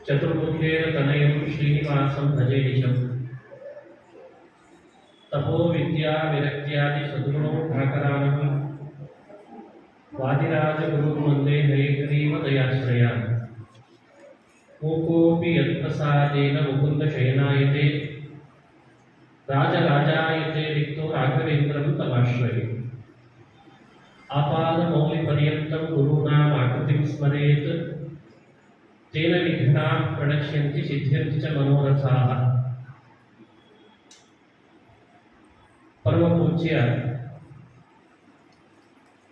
चतुर्मुखेन तनयं श्रीनिवासं भजे निशम् तपो विद्या विरक्त्यादि सद्गुणो ठाकरानः वादिराजगुरुं वन्दे हयग्रीव दयाश्रया मूकोऽपि यत्प्रसादेन मुकुन्दशयनायते राजराजायते रिक्तो राघवेन्द्रं तमाश्रये आपादमौलिपर्यन्तं गुरूणाम् आकृतिं स्मरेत् तेन विघ्नाः प्रणश्यन्ति सिद्ध्यन्ति च मनोरथाः। परमपूज्य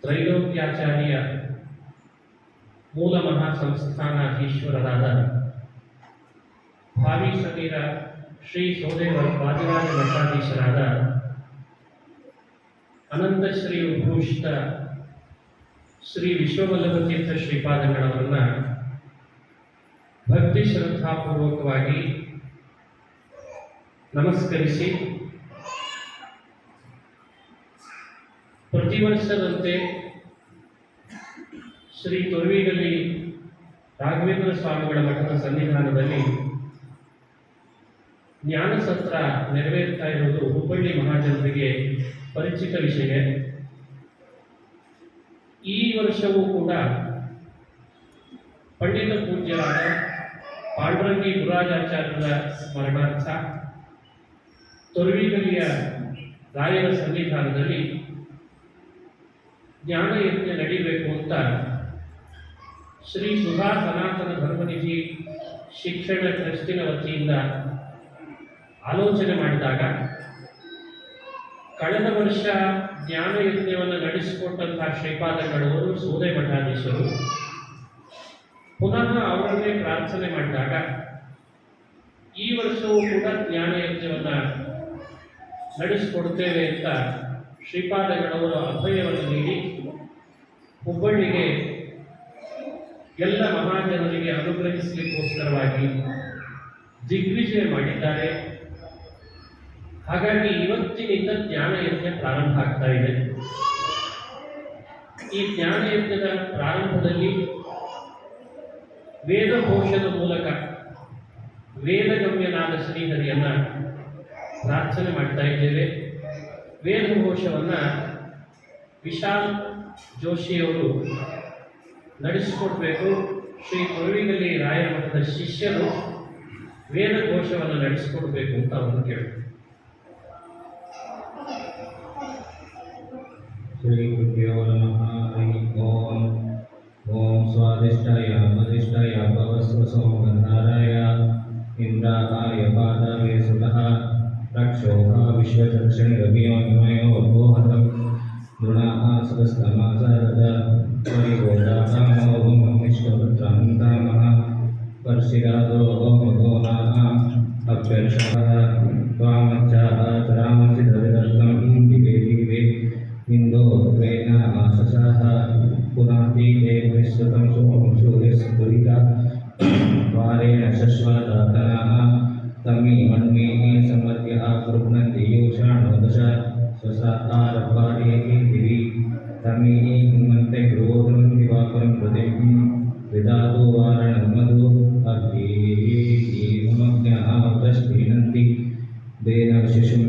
ತ್ರೈಲೋಕ್ಯಾಚಾರ್ಯ ಮೂಲ ಮಹಾಸಂಸ್ಥಾನಾಧೀಶ್ವರರಾದ ಭಾವಿ ಸಮೀರ ಶ್ರೀ ಸೋದೇವ ವಾದಿರಾಜ ಮಠಾಧೀಶರಾದ ಅನಂತಶ್ರೀ ಉದ್ಭೂಷಿತ ಶ್ರೀ ವಿಶ್ವವಲ್ಲಭತೀರ್ಥ ಶ್ರೀಪಾದಗಳವರನ್ನ ಭಕ್ತಿ ಶ್ರದ್ಧಾಪೂರ್ವಕವಾಗಿ ನಮಸ್ಕರಿಸಿ ಪ್ರತಿ ವರ್ಷದಂತೆ ಶ್ರೀ ತೊರವಿಗಲ್ಲಿ ರಾಘವೇಂದ್ರ ಸ್ವಾಮಿಗಳ ಮಠದ ಸನ್ನಿಧಾನದಲ್ಲಿ ಜ್ಞಾನಸತ್ರ ನೆರವೇರ್ತಾ ಇರುವುದು ಹುಬ್ಬಳ್ಳಿ ಮಹಾಜನರಿಗೆ ಪರಿಚಿತ ವಿಷಯ. ಈ ವರ್ಷವೂ ಕೂಡ ಪಂಡಿತ ಪೂಜ್ಯರಾದ ಪಾಂಡುರಂಗಿ ಗುರುರಾಜಾಚಾರ್ಯರ ಸ್ಮರಣಾರ್ಥ ತೊರವಿಗಲ್ಲಿಯ ರಾಯರ ಸನ್ನಿಧಾನದಲ್ಲಿ ಜ್ಞಾನಯಜ್ಞ ನಡೀಬೇಕು ಅಂತ ಶ್ರೀ ಸುಧಾ ಸನಾತನ ಧರ್ಮನಿಧಿ ಶಿಕ್ಷಣ ಟ್ರಸ್ಟಿನ ವತಿಯಿಂದ ಆಲೋಚನೆ ಮಾಡಿದಾಗ ಕಳೆದ ವರ್ಷ ಜ್ಞಾನಯಜ್ಞವನ್ನು ನಡೆಸಿಕೊಟ್ಟಂತಹ ಶ್ರೀಪಾದಗಳವರು ಸೋದೆ ಮಠಾಧೀಶರು ಪುನಃ ಅವರನ್ನೇ ಪ್ರಾರ್ಥನೆ ಮಾಡಿದಾಗ ಈ ವರ್ಷವೂ ಕೂಡ ಜ್ಞಾನಯಜ್ಞವನ್ನು ನಡೆಸಿಕೊಡ್ತೇವೆ ಅಂತ ಶ್ರೀಪಾದಗಳವರು ಅಭಯವನ್ನು ನೀಡಿ ಹುಬ್ಬಳ್ಳಿಗೆ ಎಲ್ಲ ಮಹಾಜನರಿಗೆ ಅನುಗ್ರಹಿಸಲಿಕ್ಕೋಸ್ಕರವಾಗಿ ದಿಗ್ವಿಜಯ ಮಾಡಿದ್ದಾರೆ. ಹಾಗಾಗಿ ಇವತ್ತಿನಿಂದ ಜ್ಞಾನಯಜ್ಞ ಪ್ರಾರಂಭ ಆಗ್ತಾ ಇದೆ. ಈ ಜ್ಞಾನಯಜ್ಞದ ಪ್ರಾರಂಭದಲ್ಲಿ ವೇದಘೋಷದ ಮೂಲಕ ವೇದಗಮ್ಯನಾದ ಶ್ರೀಹರಿಯನ್ನ ಪ್ರಾರ್ಥನೆ ಮಾಡ್ತಾ ಇದ್ದೇವೆ. ವೇದಘೋಷವನ್ನು ವಿಶಾಲ್ ಜೋಶಿಯವರು ನಡೆಸಿಕೊಡ್ಬೇಕು. ಶ್ರೀ ತೊರವಿಗಲ್ಲಿ ರಾಯರ ಮಠದ ಶಿಷ್ಯರು ವೇದಘೋಷವನ್ನು ನಡೆಸಿಕೊಡ್ಬೇಕು ಅಂತ ಅವನು ಕೇಳಿದ್ರು. ಶ್ರೀ ಗುರುಭ್ಯೋ ನಮಃ. ಹರಿ ಓಂ. ಓಂ ಸ್ವಾದಿಷ್ಟಾಯ ಮದಿಷ್ಟಾಯ ಭವಸ್ವಸೋ ಗಂಧಾರಾಯ ಇಂದ್ರಾಯ ಪಾದವೇ ಸುತಃ ರಕ್ಷೋಹ ವಿಶ್ವಚಕ್ಷಣಿರಭಿಯೋನ್ಮಯೋ ಗೋಹತಂ ನೃಣಾಃ ಸಹಸ್ರಮಾಸಾರದ ಪರಿಗೋದಾಮೋಹಂ ವಿಶ್ವಪುತ್ರಾಂತಾಮಃ ಪರ್ಷಿರಾದೋ ಮಗೋನಾಃ ಅಭ್ಯರ್ಷಃ ತ್ವಾಮಚ್ಚಾಃ ಚರಾಮಸಿ ಧರಿದರ್ಗಂ ದಿವೆ ದಿವೆ ಇಂದೋ ದ್ವೇನ ಆಶಸಃ ಪುನಾತೀತೆ ವಿಶ್ವತಂ ಸೋಮಂ ಸೂರ್ಯಸ್ಫುರಿತ ವಾರೇಣ ಶಶ್ವತಾತನಃ ತಮಿ ಮನ್ಮೇ ಸಮರ್ಪ್ಯ ಗೃಹ್ಣಂತಿ ಯೋಷಾಣೋ ದಶ ಸ್ವಸಾತಾರಪಾರ್ಯೇ ದಿವಿ ತಮಿ ಹಿಮಂತೆ ಗೃಹೋದರಂ ದಿವಾಕರಂ ಹೃದಯಂ ವಿದಾತು ವಾರಣಂ ಮಧು ಅಗ್ನಿಮಗ್ನಾವತಶ್ರೀನಂತಿ ದೇನ ಶಿಶುಂ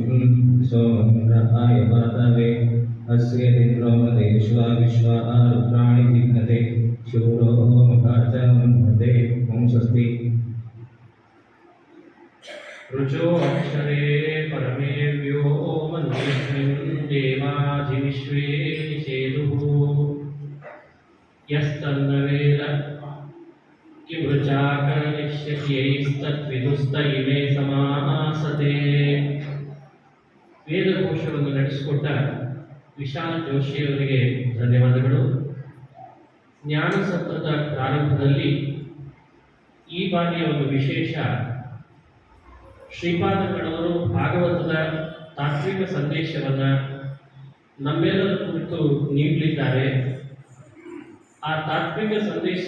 ಸೋಮಂ ರಥಾಯ ಪಾತವೇ ಅಸ್ಯ ಇಂದ್ರೋಮದೆ ವಿಶ್ವಾ ರುದ್ರಾಣಿ ಜಿಘ್ನತೆ ಶೂರೋ ಮಖಾಚ ಮನ್ಮತೆ ಓಂ ಸ್ವಸ್ತಿ. ರುಚೋ ಅಕ್ಷರೇ ಪರಮೇ ವ್ಯೋಮನ್ಯಸ್ಮಿನ್ ದೇವಾಧಿವಿಶ್ವೇ ನಿಷೇದುಃ ಯಸ್ತನ್ನ ವೇದ ಕಿಂ ಋಚಾಕರಿಷ್ಯತ್ಯೈಸ್ತದ್ವಿದುಸ್ತ ಇಮೇ ಸಮಾಸತೆ. ವೇದಘೋಷವನ್ನು ನಡೆಸಿಕೊಟ್ಟ ವಿಶಾಲ್ ಜೋಶಿಯವರಿಗೆ ಧನ್ಯವಾದಗಳು. ಜ್ಞಾನಸತ್ರದ ಪ್ರಾರಂಭದಲ್ಲಿ ಈ ಬಾರಿಯ ಒಂದು ವಿಶೇಷ, ಶ್ರೀಪಾದಗಳವರು ಭಾಗವತದ ತಾತ್ವಿಕ ಸಂದೇಶವನ್ನು ನಮ್ಮೆಲ್ಲರ ಕುರಿತು ನೀಡಲಿದ್ದಾರೆ. ಆ ತಾತ್ವಿಕ ಸಂದೇಶ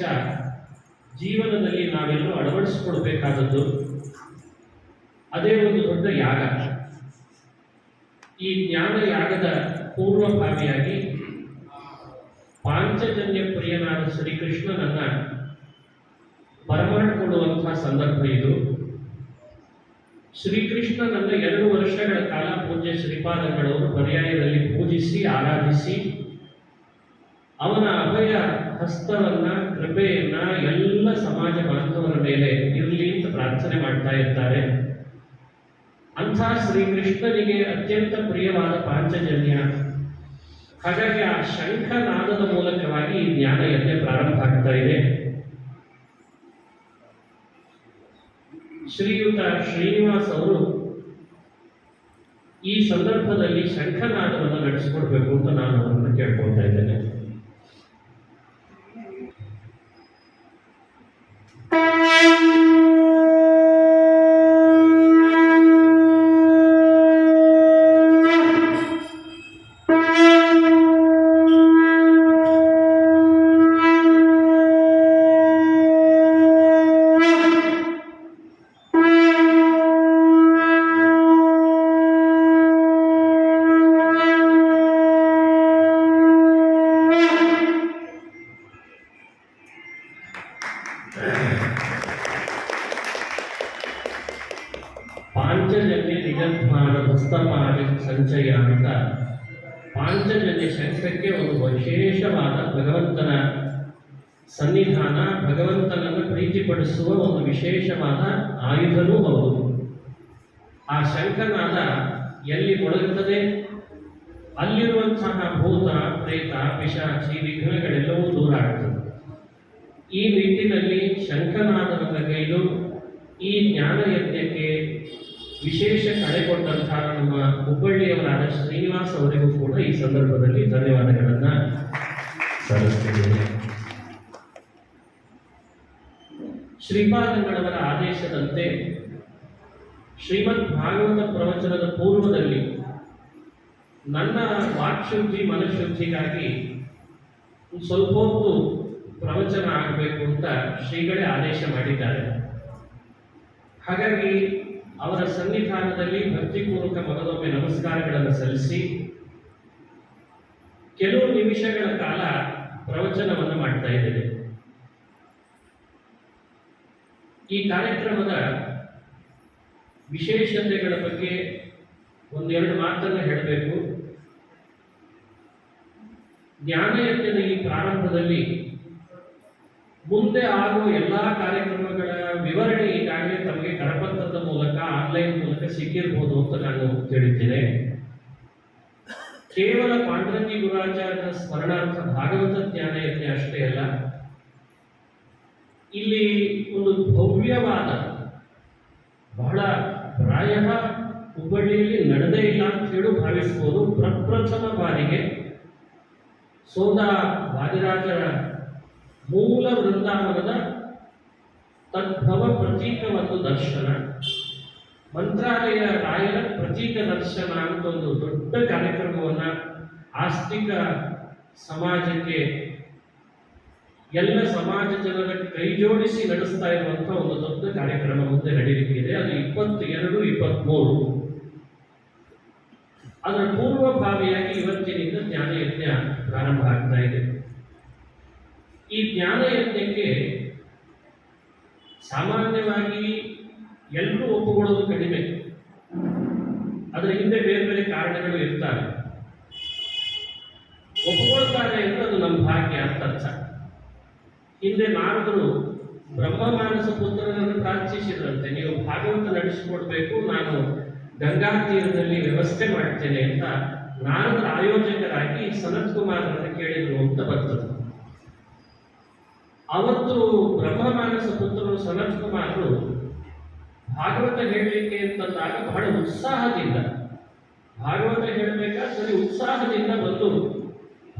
ಜೀವನದಲ್ಲಿ ನಾವೆಲ್ಲರೂ ಅಳವಡಿಸಿಕೊಳ್ಬೇಕಾದದ್ದು. ಅದೇ ಒಂದು ದೊಡ್ಡ ಯಾಗ. ಈ ಜ್ಞಾನ ಯಾಗದ ಪೂರ್ವಭಾವಿಯಾಗಿ ಪಾಂಚಜನ್ಯ ಪ್ರಿಯನಾದ ಶ್ರೀಕೃಷ್ಣನನ್ನ ಬರಮಾಡಿಕೊಳ್ಳುವಂಥ ಮಾಡುವಂತಹ ಸಂದರ್ಭ ಇದು. ಶ್ರೀಕೃಷ್ಣನನ್ನು 2 ವರ್ಷಗಳ ಕಾಲ ಪೂಜ್ಯ ಶ್ರೀಪಾದಂಗಳವರು ಪರ್ಯಾಯದಲ್ಲಿ ಪೂಜಿಸಿ ಆರಾಧಿಸಿ ಅವನ ಅಭಯ ಹಸ್ತವನ್ನ ಕೃಪೆಯನ್ನ ಎಲ್ಲ ಸಮಾಜ ಬಾಂಧವರ ಮೇಲೆ ಇರಲಿ ಅಂತ ಪ್ರಾರ್ಥನೆ ಮಾಡ್ತಾ ಇರ್ತಾರೆ. ಅಂಥ ಶ್ರೀಕೃಷ್ಣನಿಗೆ ಅತ್ಯಂತ ಪ್ರಿಯವಾದ ಪಾಂಚಜನ್ಯ. ಹಾಗಾಗಿ ಆ ಶಂಖನಾದದ ಮೂಲಕವಾಗಿ ಈ ಜ್ಞಾನ ಯಜ್ಞ ಪ್ರಾರಂಭ ಆಗ್ತಾ ಇದೆ. ಶ್ರೀಯುತ ಶ್ರೀನಿವಾಸ್ ಅವರು ಈ ಸಂದರ್ಭದಲ್ಲಿ ಶಂಖನಾದವನ್ನು ನಡೆಸಿಕೊಡ್ಬೇಕು ಅಂತ ನಾನು ಅವರನ್ನು ಕೇಳ್ಕೊಳ್ತಾ ಇದ್ದೇನೆ. ಪಾಂಚಜನ್ಯ ನಿಜಧ್ಮಾನ ಹಸ್ತಪಾದಿ ಸಂಚಯ ಅಂತ ಪಾಂಚಜನ್ಯ ಶಂಖಕ್ಕೆ ಒಂದು ವಿಶೇಷವಾದ ಭಗವಂತನ ಸನ್ನಿಧಾನ, ಭಗವಂತನನ್ನು ಪ್ರೀತಿಪಡಿಸುವ ಒಂದು ವಿಶೇಷವಾದ ಆಯುಧನೂ ಹೌದು. ಆ ಶಂಖನಾದ ಎಲ್ಲಿ ಮೊಳಗುತ್ತದೆ ಅಲ್ಲಿರುವಂತಹ ಭೂತ ಪ್ರೇತ ಪಿಶಾಚಿ ವಿಘ್ನಗಳೆಲ್ಲವೂ ದೂರ ಆಗ್ತದೆ. ಈ ನಿಟ್ಟಿನಲ್ಲಿ ಶಂಖನಾದವನ್ನು ಕೈದು ಈ ಜ್ಞಾನ ಯಜ್ಞಕ್ಕೆ ವಿಶೇಷ ಕಳೆ ಕೊಟ್ಟಂತಹ ನಮ್ಮ ಹುಬ್ಬಳ್ಳಿಯವರಾದ ಶ್ರೀನಿವಾಸ್ ಅವರಿಗೂ ಕೂಡ ಈ ಸಂದರ್ಭದಲ್ಲಿ ಧನ್ಯವಾದಗಳನ್ನು ಸಲ್ಲಿಸುತ್ತೇನೆ. ಶ್ರೀಪಾದಂಗಳವರ ಆದೇಶದಂತೆ ಶ್ರೀಮದ್ ಭಾಗವತ ಪ್ರವಚನದ ಪೂರ್ವದಲ್ಲಿ ನನ್ನ ವಾಕ್ಶುದ್ಧಿ ಮನಃಶುದ್ಧಿಗಾಗಿ ಸ್ವಲ್ಪ ಹೊತ್ತು ಪ್ರವಚನ ಆಗಬೇಕು ಅಂತ ಶ್ರೀಗಳೇ ಆದೇಶ ಮಾಡಿದ್ದಾರೆ. ಹಾಗಾಗಿ ಅವರ ಸನ್ನಿಧಾನದಲ್ಲಿ ಭಕ್ತಿಪೂರ್ವಕ ಮಗದೊಮ್ಮೆ ನಮಸ್ಕಾರಗಳನ್ನು ಸಲ್ಲಿಸಿ ಕೆಲವು ನಿಮಿಷಗಳ ಕಾಲ ಪ್ರವಚನವನ್ನು ಮಾಡ್ತಾ ಇದ್ದೇನೆ. ಈ ಕಾರ್ಯಕ್ರಮದ ವಿಶೇಷತೆಗಳ ಬಗ್ಗೆ ಒಂದೆರಡು ಮಾತನ್ನು ಹೇಳಬೇಕು. ಜ್ಞಾನಯಜ್ಞದ ಈ ಪ್ರಾರಂಭದಲ್ಲಿ ಮುಂದೆ ಆಗುವ ಎಲ್ಲ ಕಾರ್ಯಕ್ರಮಗಳ ವಿವರಣೆ ಈಗಾಗಲೇ ತಮಗೆ ಕರಪತ್ರದ ಮೂಲಕ ಆನ್ಲೈನ್ ಮೂಲಕ ಸಿಕ್ಕಿರ್ಬೋದು ಅಂತ ನಾನು ತಿಳಿದ್ದೇನೆ. ಕೇವಲ ಪಾಂಡುರಂಗಿ ಗುರಾಚಾರ್ಯರ ಸ್ಮರಣಾರ್ಥ ಭಾಗವತ ಜ್ಞಾನಯಜ್ಞ ಅಷ್ಟೇ ಅಲ್ಲ, ಇಲ್ಲಿ ಒಂದು ಭವ್ಯವಾದ ಬಹಳ ಪ್ರಾಯ ಹುಬ್ಬಳ್ಳಿಯಲ್ಲಿ ನಡೆದೇ ಇಲ್ಲ ಅಂತ ಹೇಳಿ ಭಾವಿಸ್ಬೋದು. ಪ್ರಪ್ರಥಮ ಬಾರಿಗೆ ಸೋದಾ ವಾದಿರಾಜರ ಮೂಲ ವೃಂದಾವನದ ತದ್ಭವ ಪ್ರತೀಕ ಒಂದು ದರ್ಶನ, ಮಂತ್ರಾಲಯ ರಾಯರ ಪ್ರತೀಕ ದರ್ಶನ ಅಂತ ಒಂದು ದೊಡ್ಡ ಕಾರ್ಯಕ್ರಮವನ್ನು ಆಸ್ತಿಕ ಸಮಾಜಕ್ಕೆ ಎಲ್ಲ ಸಮಾಜ ಜನರ ಕೈ ಜೋಡಿಸಿ ನಡೆಸ್ತಾ ಇರುವಂಥ ಒಂದು ದೊಡ್ಡ ಕಾರ್ಯಕ್ರಮ ಮುಂದೆ ನಡೆಯಲಿಕ್ಕಿದೆ. ಅದು 22-23. ಅದರ ಪೂರ್ವಭಾವಿಯಾಗಿ ಇವತ್ತಿನಿಂದ ಜ್ಞಾನಯಜ್ಞ ಪ್ರಾರಂಭ ಆಗ್ತಾ ಇದೆ. ಈ ಜ್ಞಾನಯಜ್ಞಕ್ಕೆ ಸಾಮಾನ್ಯವಾಗಿ ಎಲ್ಲರೂ ಒಪ್ಪುಕೊಳ್ಳೋದು ಕಡಿಮೆ. ಅದರ ಹಿಂದೆ ಬೇರೆ ಬೇರೆ ಕಾರಣಗಳು ಇರ್ತಾರೆ. ಒಪ್ಪಿಕೊಳ್ತಾರೆ ಅಂದ್ರೆ ಅದು ನಮ್ಮ ಭಾಗ್ಯ ಅಂತ ಅರ್ಥ. ಹಿಂದೆ ನಾರದರು ಬ್ರಹ್ಮಮಾನಸ ಪುತ್ರನನ್ನು ಪ್ರಾರ್ಥಿಸಿದ್ರಂತೆ, ನೀವು ಭಾಗವತ ನಡೆಸಿಕೊಡ್ಬೇಕು, ನಾನು ಗಂಗಾ ತೀರದಲ್ಲಿ ವ್ಯವಸ್ಥೆ ಮಾಡ್ತೇನೆ ಅಂತ ನಾರದರ ಆಯೋಜಕರಾಗಿ ಸನತ್ ಕುಮಾರರನ್ನು ಕೇಳಿದ್ರು ಅಂತ ಬರ್ತದೆ. ಅವತ್ತು ಬ್ರಹ್ಮಮಾನಸ ಪುತ್ರರು ಸನತ್ ಕುಮಾರರು ಭಾಗವತ ಹೇಳಲಿಕ್ಕೆ ಅಂತಂದಾಗ ಬಹಳ ಉತ್ಸಾಹದಿಂದ ಭಾಗವತ ಹೇಳಬೇಕಾದ್ರೆ ಉತ್ಸಾಹದಿಂದ ಬಂದು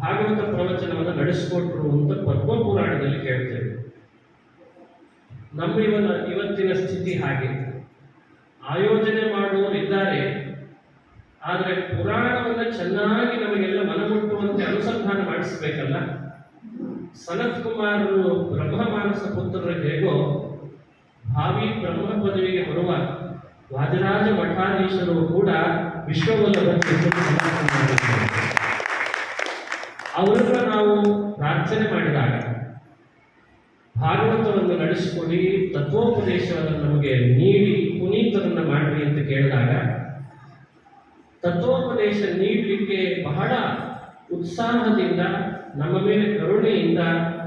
ಭಾಗವತ ಪ್ರವಚನವನ್ನು ನಡೆಸಿಕೊಟ್ರು ಅಂತ ಪದ್ಮಪುರಾಣದಲ್ಲಿ ಕೇಳ್ತೇವೆ. ನಮ್ಮ ಇವತ್ತಿನ ಸ್ಥಿತಿ ಹಾಗೆ. ಆಯೋಜನೆ ಮಾಡುವವರು ಇದ್ದಾರೆ, ಆದರೆ ಪುರಾಣವನ್ನು ಚೆನ್ನಾಗಿ ನಮಗೆಲ್ಲ ಮನಮುಟ್ಟುವಂತೆ ಅನುಸಂಧಾನ ಮಾಡಿಸಬೇಕಲ್ಲ. ಸನತ್ ಕುಮಾರರು ಬ್ರಹ್ಮಮಾನಸ ಪುತ್ರರಿಗೆ ಹೇಗೋ ಭಾವಿ ಬ್ರಹ್ಮ ಪದವಿಗೆ ಬರುವ ವಾದಿರಾಜ ಮಠಾಧೀಶರು ಕೂಡ ವಿಶ್ವವಲ್ಲಭ ಅವರನ್ನ ನಾವು ಪ್ರಾರ್ಥನೆ ಮಾಡಿದಾಗ ಭಾಗವತವನ್ನು ನಡೆಸಿಕೊಡಿ, ತತ್ವೋಪದೇಶವನ್ನು ನಮಗೆ ನೀಡಿ ಪುನೀತರನ್ನ ಮಾಡ್ರಿ ಅಂತ ಕೇಳಿದಾಗ ತತ್ವೋಪದೇಶ ನೀಡಲಿಕ್ಕೆ ಬಹಳ ಉತ್ಸಾಹದಿಂದ ನಮ್ಮ ಮೇಲೆ ಕರುಣೆಯಿಂದ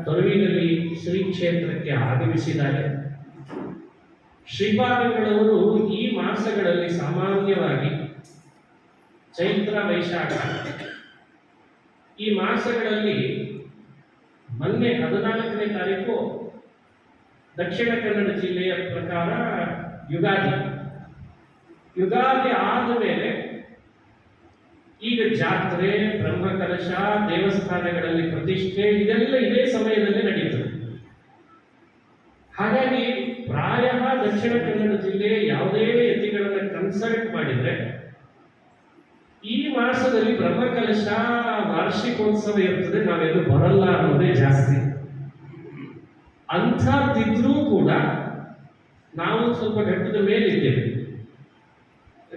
ತೊರವಿನಲ್ಲಿ ಶ್ರೀ ಕ್ಷೇತ್ರಕ್ಕೆ ಆಗಮಿಸಿದ್ದಾರೆ. ಶ್ರೀಪಾದಂಗಳವರು ಈ ಮಾಸಗಳಲ್ಲಿ ಸಾಮಾನ್ಯವಾಗಿ ಚೈತ್ರ ವೈಶಾಖ ಈ ಮಾಸಗಳಲ್ಲಿ ಮೊನ್ನೆ 14ನೇ ತಾರೀಕು ದಕ್ಷಿಣ ಕನ್ನಡ ಜಿಲ್ಲೆಯ ಪ್ರಕಾರ ಯುಗಾದಿ ಆದ ಮೇಲೆ ಈಗ ಜಾತ್ರೆ, ಬ್ರಹ್ಮಕಲಶ, ದೇವಸ್ಥಾನಗಳಲ್ಲಿ ಪ್ರತಿಷ್ಠೆ ಇದೆಲ್ಲ ಇದೇ ಸಮಯದಲ್ಲಿ ನಡೆಯುತ್ತದೆ. ಹಾಗಾಗಿ ಪ್ರಾಯ ದಕ್ಷಿಣ ಕನ್ನಡ ಜಿಲ್ಲೆ ಯಾವುದೇ ಯತಿಗಳನ್ನು ಕನ್ಸಲ್ಟ್ ಮಾಡಿದ್ರೆ ಈ ಮಾಸದಲ್ಲಿ ಬ್ರಹ್ಮಕಲಶ ವಾರ್ಷಿಕೋತ್ಸವ ಇರ್ತದೆ, ನಾವೆಲ್ಲೂ ಬರಲ್ಲ ಅನ್ನೋದೇ ಜಾಸ್ತಿ. ಅಂಥದ್ದಿದ್ರೂ ಕೂಡ ನಾವು ಸ್ವಲ್ಪ ಘಟ್ಟದ ಮೇಲಿದ್ದೇವೆ.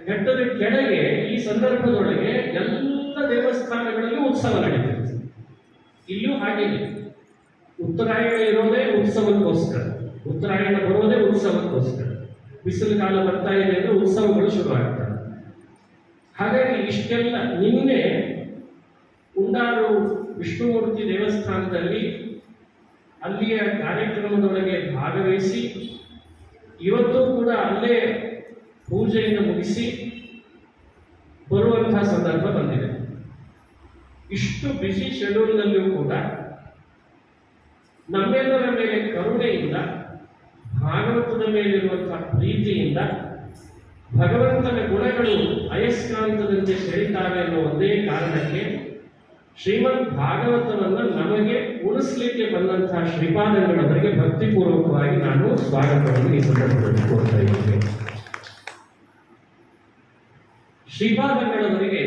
ಘಟ್ಟದ ಕೆಳಗೆ ಈ ಸಂದರ್ಭದೊಳಗೆ ಎಲ್ಲ ದೇವಸ್ಥಾನಗಳಲ್ಲಿ ಉತ್ಸವ ನಡೀತಿದೆ. ಇಲ್ಲೂ ಹಾಗೇನೆ ಉತ್ತರಾಯಣ ಇರೋದೇ ಉತ್ಸವಕ್ಕೋಸ್ಕರ, ಉತ್ತರಾಯಣ ಬರೋದೇ ಉತ್ಸವಕ್ಕೋಸ್ಕರ. ಬಿಸಿಲು ಕಾಲ ಬರ್ತಾ ಇದೆ ಅಂದ್ರೆ ಉತ್ಸವಗಳು ಶುರು ಆಗ್ತವೆ. ಹಾಗಾಗಿ ಇಷ್ಟೆಲ್ಲ ನಿನ್ನೆ ಉಂಡಾರು ವಿಷ್ಣುಮೂರ್ತಿ ದೇವಸ್ಥಾನದಲ್ಲಿ ಅಲ್ಲಿಯ ಕಾರ್ಯಕ್ರಮದೊಳಗೆ ಭಾಗವಹಿಸಿ ಇವತ್ತು ಕೂಡ ಅಲ್ಲೇ ಪೂಜೆಯನ್ನು ಮುಗಿಸಿ ಬರುವಂತಹ ಸಂದರ್ಭ ಬಂದಿದೆ. ಇಷ್ಟು ಬಿಸಿ ಶೆಡ್ಯೂಲ್ನಲ್ಲಿಯೂ ಕೂಡ ನಮ್ಮೆಲ್ಲರ ಮೇಲೆ ಕರುಣೆಯಿಂದ, ಭಾಗವತದ ಮೇಲಿರುವಂತಹ ಪ್ರೀತಿಯಿಂದ ಭಗವಂತನ ಗುಣಗಳು ಅಯಸ್ಕಾಂತದಂತೆ ಸೆಳೀತಾವೆ ಅನ್ನೋ ಒಂದೇ ಕಾರಣಕ್ಕೆ ಶ್ರೀಮದ್ ಭಾಗವತವನ್ನು ನಮಗೆ ಉಳಿಸ್ಲಿಕ್ಕೆ ಬಂದಂತಹ ಶ್ರೀಪಾದಂಗಳವರಿಗೆ ಭಕ್ತಿಪೂರ್ವಕವಾಗಿ ನಾನು ಸ್ವಾಗತವನ್ನು ಈ ಸಂದರ್ಭದಲ್ಲಿ ಕೋರ್ತಾ ಇದ್ದೇನೆ. ಶ್ರೀಪಾದಂಗಳವರಿಗೆ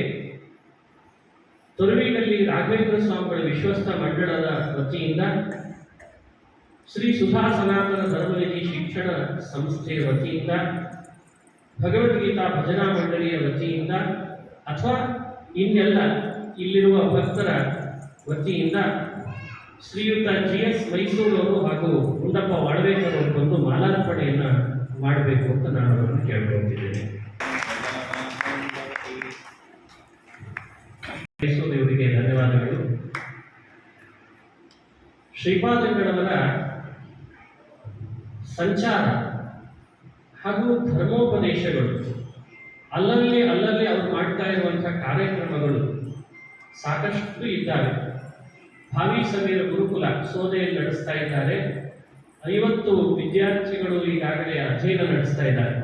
ತೊರವಿನಲ್ಲಿ ರಾಘವೇಂದ್ರ ಸ್ವಾಮಿಗಳ ವಿಶ್ವಸ್ತ ಮಂಡಳದ ವತಿಯಿಂದ, ಶ್ರೀ ಸುಧಾ ಸನಾತನ ಧರ್ಮನಿಧಿ ಶಿಕ್ಷಣ ಸಂಸ್ಥೆಯ ವತಿಯಿಂದ, ಭಗವದ್ಗೀತಾ ಭಜನಾ ಮಂಡಳಿಯ ವತಿಯಿಂದ ಅಥವಾ ಇನ್ನೆಲ್ಲ ಇಲ್ಲಿರುವ ಭಕ್ತರ ವತಿಯಿಂದ ಶ್ರೀಯುತ GS ಮೈಸೂರವರು ಹಾಗೂ ಗುಂಡಪ್ಪ ವಾಡವೇಕರ್ ಅವರು ಬಂದು ಮಾಲಾರ್ಪಣೆಯನ್ನು ಮಾಡಬೇಕು ಅಂತ ನಾನು ಅವರನ್ನು ಕೇಳ್ಕೊಳ್ತಿದ್ದೇನೆ. ಮೈಸೂರಿಯವರಿಗೆ ಧನ್ಯವಾದಗಳು. ಶ್ರೀಪಾದಂಗಳವರ ಸಂಚಾರ ಹಾಗೂ ಧರ್ಮೋಪದೇಶಗಳು, ಅಲ್ಲಲ್ಲಿ ಅವರು ಮಾಡ್ತಾ ಇರುವಂತಹ ಕಾರ್ಯಕ್ರಮಗಳು ಸಾಕಷ್ಟು ಇದ್ದಾವೆ. ಭಾವಿ ಸಮೀರ ಗುರುಕುಲ ಸೋದೆಯಲ್ಲಿ ನಡೆಸ್ತಾ ಇದ್ದಾರೆ. 50 ವಿದ್ಯಾರ್ಥಿಗಳು ಈಗಾಗಲೇ ಅಧ್ಯಯನ ನಡೆಸ್ತಾ ಇದ್ದಾರೆ.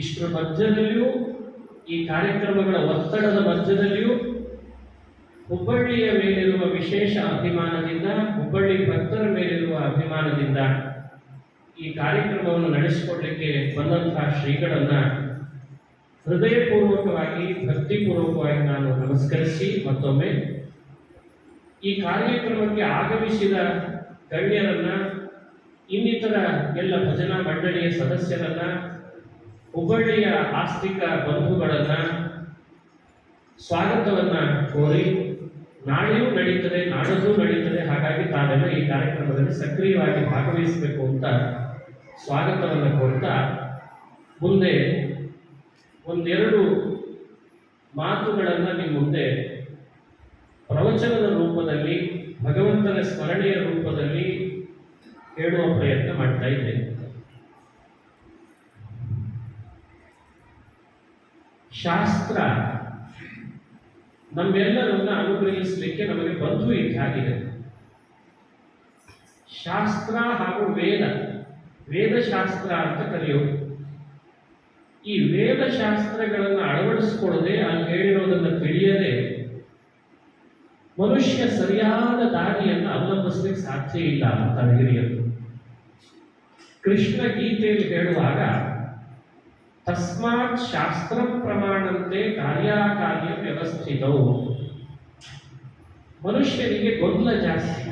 ಇಷ್ಟರ ಮಧ್ಯದಲ್ಲಿಯೂ, ಈ ಕಾರ್ಯಕ್ರಮಗಳ ಒತ್ತಡದ ಮಧ್ಯದಲ್ಲಿಯೂ ಹುಬ್ಬಳ್ಳಿಯ ಮೇಲಿರುವ ವಿಶೇಷ ಅಭಿಮಾನದಿಂದ, ಹುಬ್ಬಳ್ಳಿ ಭಕ್ತರ ಮೇಲಿರುವ ಅಭಿಮಾನದಿಂದ ಈ ಕಾರ್ಯಕ್ರಮವನ್ನು ನಡೆಸಿಕೊಡ್ಲಿಕ್ಕೆ ಬಂದಂತಹ ಶ್ರೀಗಳನ್ನ ಹೃದಯಪೂರ್ವಕವಾಗಿ, ಭಕ್ತಿಪೂರ್ವಕವಾಗಿ ನಾನು ನಮಸ್ಕರಿಸಿ ಮತ್ತೊಮ್ಮೆ ಈ ಕಾರ್ಯಕ್ರಮಕ್ಕೆ ಆಗಮಿಸಿದ ಗಣ್ಯರನ್ನ, ಇನ್ನಿತರ ಎಲ್ಲ ಭಜನಾ ಮಂಡಳಿಯ ಸದಸ್ಯರನ್ನ, ಹುಬ್ಬಳ್ಳಿಯ ಆಸ್ತಿಕ ಬಂಧುಗಳನ್ನ ಸ್ವಾಗತವನ್ನ ಕೋರಿ, ನಾಳೆಯೂ ನಡೀತದೆ, ನಾಡದ್ದು ನಡೀತದೆ, ಹಾಗಾಗಿ ತಾವೆಲ್ಲ ಈ ಕಾರ್ಯಕ್ರಮದಲ್ಲಿ ಸಕ್ರಿಯವಾಗಿ ಭಾಗವಹಿಸಬೇಕು ಅಂತ ಸ್ವಾಗತವನ್ನು ಕೋರ್ತಾ, ಮುಂದೆ ಒಂದೆರಡು ಮಾತುಗಳನ್ನು ನಿಮ್ಮ ಮುಂದೆ ಪ್ರವಚನದ ರೂಪದಲ್ಲಿ, ಭಗವಂತನ ಸ್ಮರಣೆಯ ರೂಪದಲ್ಲಿ ಹೇಳುವ ಪ್ರಯತ್ನ ಮಾಡ್ತಾ ಇದ್ದೇನೆ. ಶಾಸ್ತ್ರ ನಮ್ಮೆಲ್ಲರನ್ನ ಅನುಗ್ರಹಿಸಲಿಕ್ಕೆ ನಮಗೆ ಬಂಧು ಇದ್ದಾಗಿದೆ. ಶಾಸ್ತ್ರ ಹಾಗೂ ವೇದಶಾಸ್ತ್ರ ಅಂತ ಕರೆಯೋದು. ಈ ವೇದಶಾಸ್ತ್ರಗಳನ್ನು ಅಳವಡಿಸಿಕೊಳ್ಳದೆ, ಅಲ್ಲಿ ಹೇಳಿರೋದನ್ನು ತಿಳಿಯದೆ ಮನುಷ್ಯ ಸರಿಯಾದ ದಾರಿಯನ್ನು ಅವಲಂಬಿಸಲಿಕ್ಕೆ ಸಾಧ್ಯ ಇಲ್ಲ ಅಂತ ಹಿರಿಯರು. ಕೃಷ್ಣ ಗೀತೆಯಲ್ಲಿ ಹೇಳುವಾಗ, ತಸ್ಮಾತ್ ಶಾಸ್ತ್ರ ಪ್ರಮಾಣಂತೆ ಕಾರ್ಯಕಾರ್ಯ ವ್ಯವಸ್ಥಿತವು. ಮನುಷ್ಯನಿಗೆ ಗೊಂದಲ ಜಾಸ್ತಿ,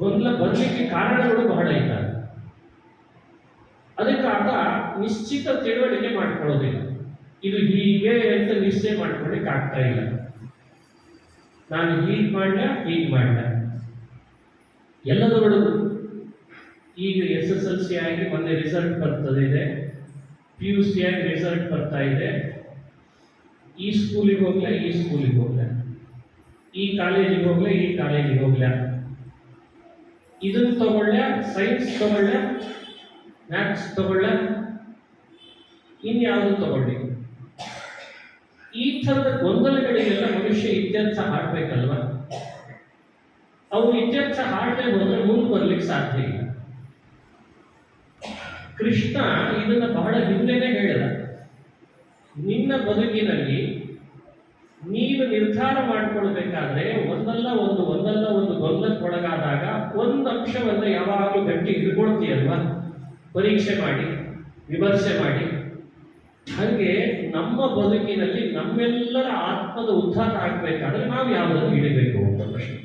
ಗೊಂದಲ ಬರಲಿಕ್ಕೆ ಕಾರಣಗಳು ಬಹಳ ಇದ್ದಾವೆ. ಅದಕ್ಕಾಗ ನಿಶ್ಚಿತ ತಿಳುವಳಿಕೆ ಮಾಡ್ಕೊಳ್ಳೋದಿಲ್ಲ. ಇದು ಹೀಗೆ ಅಂತ ನಿಶ್ಚಯ ಮಾಡ್ಕೊಳ್ಳಿಕ್ಕೆ ಆಗ್ತಾ ಇಲ್ಲ. ನಾನು ಹೀಗೆ ಮಾಡ್ಲ. ಎಲ್ಲದರೊಳಗೂ ಈಗ SSLC ಆಗಿ ಮೊನ್ನೆ ರಿಸಲ್ಟ್ ಬರ್ತದಿದೆ, PUC ಆಗಿ ರಿಸಲ್ಟ್ ಬರ್ತಾ ಇದೆ. ಈ ಸ್ಕೂಲಿಗೆ ಹೋಗ್ಲ, ಈ ಸ್ಕೂಲಿಗೆ ಹೋಗ್ಲ, ಈ ಕಾಲೇಜಿಗೆ ಹೋಗ್ಲ, ಈ ಕಾಲೇಜಿಗೆ ಹೋಗ್ಲ, ಇದನ್ನು ತಗೊಳ್ಳ, ಸೈನ್ಸ್ ತಗೊಳ್ಳ, ಮ್ಯಾಥ್ಸ್ ತಗೊಳ್ಳ, ಇನ್ಯಾವುದು ತಗೊಳ್ಳಿ. ಈ ಥರದ ಗೊಂದಲಗಳಿಗೆಲ್ಲ ಮನುಷ್ಯ ಇತ್ಯರ್ಥ ಹಾಡ್ಬೇಕಲ್ವ. ಅವ್ರು ಇತ್ಯರ್ಥ ಹಾಡದೆ ಹೋದ್ರೆ ಮುಂದೆ ಬರ್ಲಿಕ್ಕೆ ಸಾಧ್ಯ ಇಲ್ಲ. ಕೃಷ್ಣ ಇದನ್ನ ಬಹಳ ಹಿಂದೆನೇ ಹೇಳಿದ. ನಿನ್ನ ಬದುಕಿನಲ್ಲಿ ನೀನು ನಿರ್ಧಾರ ಮಾಡಿಕೊಳ್ಬೇಕಾದ್ರೆ ಒಂದಲ್ಲ ಒಂದು ಗೊಂದಲಕ್ಕೊಳಗಾದಾಗ ಒಂದು ಅಂಶವನ್ನು ಯಾವಾಗಲೂ ಗಟ್ಟಿ ಹಿಡ್ಕೊಳ್ತೀಯಲ್ವಾ, ಪರೀಕ್ಷೆ ಮಾಡಿ, ವಿಮರ್ಶೆ ಮಾಡಿ. ಹಾಗೆ ನಮ್ಮ ಬದುಕಿನಲ್ಲಿ ನಮ್ಮೆಲ್ಲರ ಆತ್ಮದ ಉದ್ಧಾರ ಆಗಬೇಕಾದ್ರೆ ನಾವು ಯಾವುದನ್ನು ಹಿಡಿಬೇಕು ಅಂತ ಪ್ರಶ್ನೆ.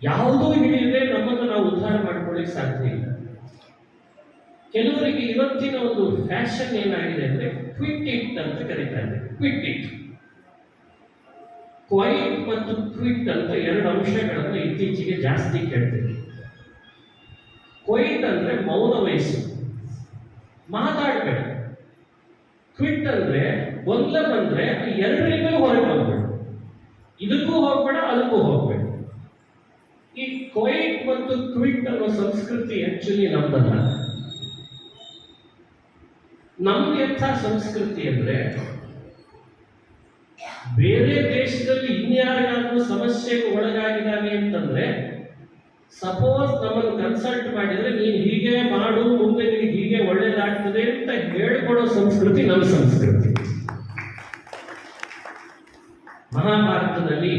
ಯಾವುದೂ ಹಿಡಿಯದೆ ನಮ್ಮನ್ನು ನಾವು ಉದ್ಧಾರ ಮಾಡ್ಕೊಳ್ಳಿಕ್ಕೆ ಸಾಧ್ಯ ಇಲ್ಲ. ಕೆಲವರಿಗೆ ಇವತ್ತಿನ ಒಂದು ಫ್ಯಾಷನ್ ಏನಾಗಿದೆ ಅಂದ್ರೆ ಕ್ವಿಟ್ ಇಟ್ ಅಂತ ಕರೀತಾರೆ. ಕ್ವಿಟ್ ಇಟ್, ಕ್ವೈಟ್ ಮತ್ತು ಕ್ವಿಟ್ ಅಂತ ಎರಡು ಅಂಶಗಳನ್ನು ಇತ್ತೀಚೆಗೆ ಜಾಸ್ತಿ ಕೇಳ್ತೇವೆ. ಕ್ವೈಟ್ ಅಂದ್ರೆ ಮೌನ ವಹಿಸು, ಮಾತಾಡಬೇಡ. ಕ್ವಿಟ್ ಅಂದ್ರೆ ಗೊಂದಲ ಬಂದ್ರೆ ಎರಡರಿಂದಲೂ ಹೊರಗೆ ಬಂದ್ಬೇಡ, ಇದಕ್ಕೂ ಹೋಗ್ಬೇಡ, ಅದಕ್ಕೂ ಹೋಗ್ಬೇಡ. ಈ ಕ್ವೈಟ್ ಮತ್ತು ಕ್ವಿಟ್ ಅನ್ನೋ ಸಂಸ್ಕೃತಿ ಆಕ್ಚುಲಿ ನಮ್ದಲ್ಲ. ನಮ್ದು ಎಂಥ ಸಂಸ್ಕೃತಿ ಅಂದ್ರೆ, ಬೇರೆ ದೇಶದಲ್ಲಿ ಇನ್ಯಾರಿಗಾದ್ರೂ ಸಮಸ್ಯೆಗೆ ಒಳಗಾಗಿದ್ದಾನೆ ಅಂತಂದ್ರೆ ಸಪೋಸ್ ನಮ್ಮನ್ನು ಕನ್ಸಲ್ಟ್ ಮಾಡಿದ್ರೆ ನೀನು ಹೀಗೆ ಮಾಡು, ಮುಂದೆ ನಿನಗೆ ಹೀಗೆ ಒಳ್ಳೇದಾಗ್ತದೆ ಅಂತ ಹೇಳ್ಕೊಡೋ ಸಂಸ್ಕೃತಿ ನಮ್ಮ ಸಂಸ್ಕೃತಿ. ಮಹಾಭಾರತದಲ್ಲಿ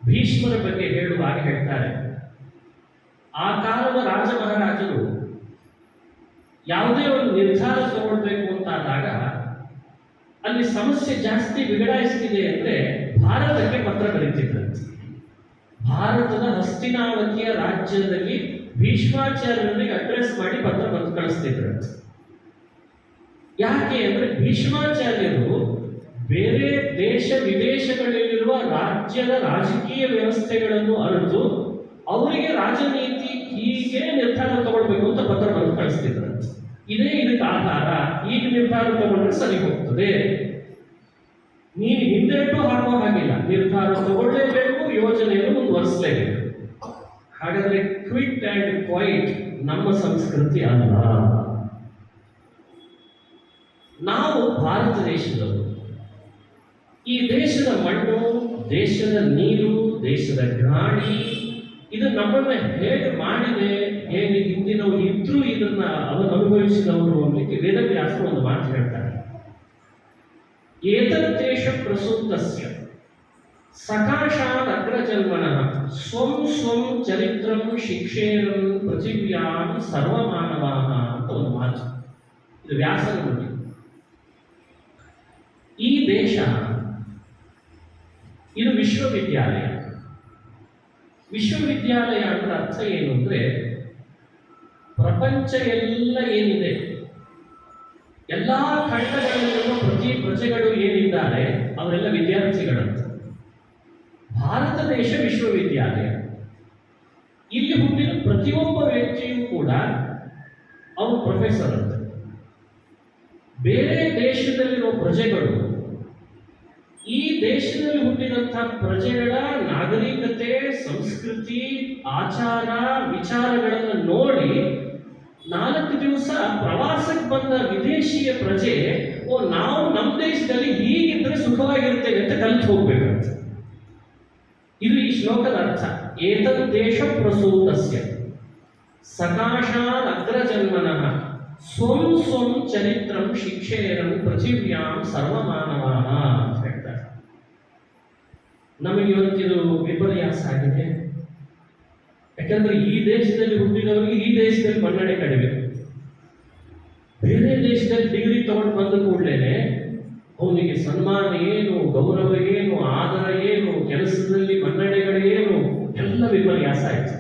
ಭೀಷ್ಮರ ಬಗ್ಗೆ ಹೇಳುವಾಗ ಹೇಳ್ತಾರೆ, ಆ ಕಾಲದ ರಾಜ ಮಹಾರಾಜರು ಯಾವುದೇ ಒಂದು ನಿರ್ಧಾರ ತಗೊಳ್ಬೇಕು ಅಂತಾದಾಗ ಅಲ್ಲಿ ಸಮಸ್ಯೆ ಜಾಸ್ತಿ ಬಿಗಡಾಯಿಸ್ತಿದೆ ಅಂದ್ರೆ ಭಾರತಕ್ಕೆ ಪತ್ರ ಬರೀತಿದ್ರಂತೆ. ಭಾರತದ ಹಸ್ತಿನಾವತಿಯ ರಾಜ್ಯದಲ್ಲಿ ಭೀಷ್ಮಾಚಾರ್ಯರಿಗೆ ಅಡ್ರೆಸ್ ಮಾಡಿ ಪತ್ರ ಬರೆದು ಕಳಿಸ್ತಿದ್ರಂತೆ. ಯಾಕೆ ಅಂದ್ರೆ ಭೀಷ್ಮಾಚಾರ್ಯರು ಬೇರೆ ದೇಶ ವಿದೇಶಗಳಲ್ಲಿರುವ ರಾಜ್ಯದ ರಾಜಕೀಯ ವ್ಯವಸ್ಥೆಗಳನ್ನು ಅರಿತು ಅವರಿಗೆ ರಾಜನೀತಿ ಹೀಗೆ ನಿರ್ಧಾರ ತಗೊಳ್ಬೇಕು ಅಂತ ಪತ್ರ ಬರೆದು ಕಳಿಸ್ತಿದ್ರಂತೆ. ಇದೇ ಇದಕ್ಕೆ ಆಧಾರ, ಈಗ ನಿರ್ಧಾರ ತಗೊಂಡ್ರೆ ಸರಿ ಹೋಗ್ತದೆ, ನೀನು ಹಿಂದೆಟ್ಟು ಹಾಕೋ ಹಾಗಿಲ್ಲ, ನಿರ್ಧಾರ ತಗೊಳ್ಳೇಬೇಕು, ಯೋಜನೆಯನ್ನು ಮುಂದುವರಿಸಲೇಬೇಕು. ಹಾಗಾದ್ರೆ ಕ್ವಿಟ್ ಅಂಡ್ ಕ್ವೈಟ್ ನಮ್ಮ ಸಂಸ್ಕೃತಿ ಅಲ್ಲ. ನಾವು ಭಾರತ ದೇಶದವರು. ಈ ದೇಶದ ಮಣ್ಣು, ದೇಶದ ನೀರು, ದೇಶದ ಗಾಳಿ ಇದು ನಮ್ಮನ್ನ ಹೇಗೆ ಮಾಡಿದೆ, ಹೇಗೆ ಹಿಂದಿನವರು ಇದ್ರೂ ಇದನ್ನ ಅವರು ಅನುಭವಿಸಿದವರು ಅನ್ನಲಿಕ್ಕೆ ವೇದವ್ಯಾಸರು ಒಂದು ಮಾತು ಹೇಳ್ತಾರೆ. ಏತದ್ದೇಶ ಪ್ರಸೂತಸ್ಯ ಸಕಾಶಾತ್ ಅಗ್ರಜನ್ಮನಃ ಸ್ವಂ ಸ್ವಂ ಚರಿತ್ರಂ ಶಿಕ್ಷೇರಂ ಪೃಥಿವ್ಯಾಂ ಸರ್ವಮಾನವಾಹ ಅಂತ ಒಂದು ಮಾತು. ಇದು ವ್ಯಾಸನ ನುಡಿ. ಈ ದೇಶ ಇದು ವಿಶ್ವವಿದ್ಯಾಲಯ. ವಿಶ್ವವಿದ್ಯಾಲಯ ಅಂದ್ರೆ ಅರ್ಥ ಏನು ಅಂದ್ರೆ, ಪ್ರಪಂಚ ಎಲ್ಲ ಏನಿದೆ, ಎಲ್ಲಾ ಖಂಡಗಳಲ್ಲಿರುವ ಪ್ರತಿ ಪ್ರಜೆಗಳು ಏನಿದ್ದಾರೆ ಅವರೆಲ್ಲ ವಿದ್ಯಾರ್ಥಿಗಳಂತ. ಭಾರತ ದೇಶ ವಿಶ್ವವಿದ್ಯಾಲಯ. ಇಲ್ಲಿ ಹುಟ್ಟಿದ ಪ್ರತಿಯೊಬ್ಬ ವ್ಯಕ್ತಿಯೂ ಕೂಡ ಅವನು ಪ್ರೊಫೆಸರ್ ಅಂತ. ಬೇರೆ ದೇಶದಲ್ಲಿರುವ ಪ್ರಜೆಗಳು ಈ ದೇಶದಲ್ಲಿ ಹುಟ್ಟಿದಂತಹ ಪ್ರಜೆಗಳ ನಾಗರಿಕತೆ, ಸಂಸ್ಕೃತಿ, ಆಚಾರ, ವಿಚಾರಗಳನ್ನು ನೋಡಿ 4 ದಿವಸ ಪ್ರವಾಸಕ್ಕೆ ಬಂದ ವಿದೇಶಿಯ ಪ್ರಜೆ, ನಾವು ನಮ್ಮ ದೇಶದಲ್ಲಿ ಹೀಗಿದ್ರೆ ಸುಖವಾಗಿರ್ತೇವೆ ಅಂತ ಕಲಿತು ಹೋಗ್ಬೇಕಂತ. ಇದು ಈ ಶ್ಲೋಕದ ಅರ್ಥ. ಏತದ್ ದೇಶ ಪ್ರಸೂತಸ್ಯ ಸಕಾಶಾತ್ ಅಗ್ರಜನ್ಮನಃ ಸ್ವಂ ಸ್ವಂ ಚರಿತ್ರಂ ಶಿಕ್ಷೇರಂ ಪೃಥಿವ್ಯಾಂ ಸರ್ವಮಾನವಾಹ ಅಂತ ಹೇಳ್ತಾರೆ. ನಮಗೆ ಇವತ್ತಿದು ವಿಪರ್ಯಾಸ ಆಗಿದೆ. ಯಾಕಂದ್ರೆ ಈ ದೇಶದಲ್ಲಿ ಹುಟ್ಟಿದವರಿಗೆ ಈ ದೇಶದಲ್ಲಿ ಮನ್ನಣೆ ಕಡಿಮೆ. ಬೇರೆ ದೇಶದಲ್ಲಿ ಡಿಗ್ರಿ ತಗೊಂಡು ಬಂದ ಕೂಡಲೇ ಅವನಿಗೆ ಸನ್ಮಾನ ಏನು, ಗೌರವ ಏನು, ಆದರ ಏನು, ಕೆಲಸದಲ್ಲಿ ಮನ್ನಣೆಗಳೇನು, ಎಲ್ಲ ವಿಪರ್ಯಾಸ ಆಯ್ತು.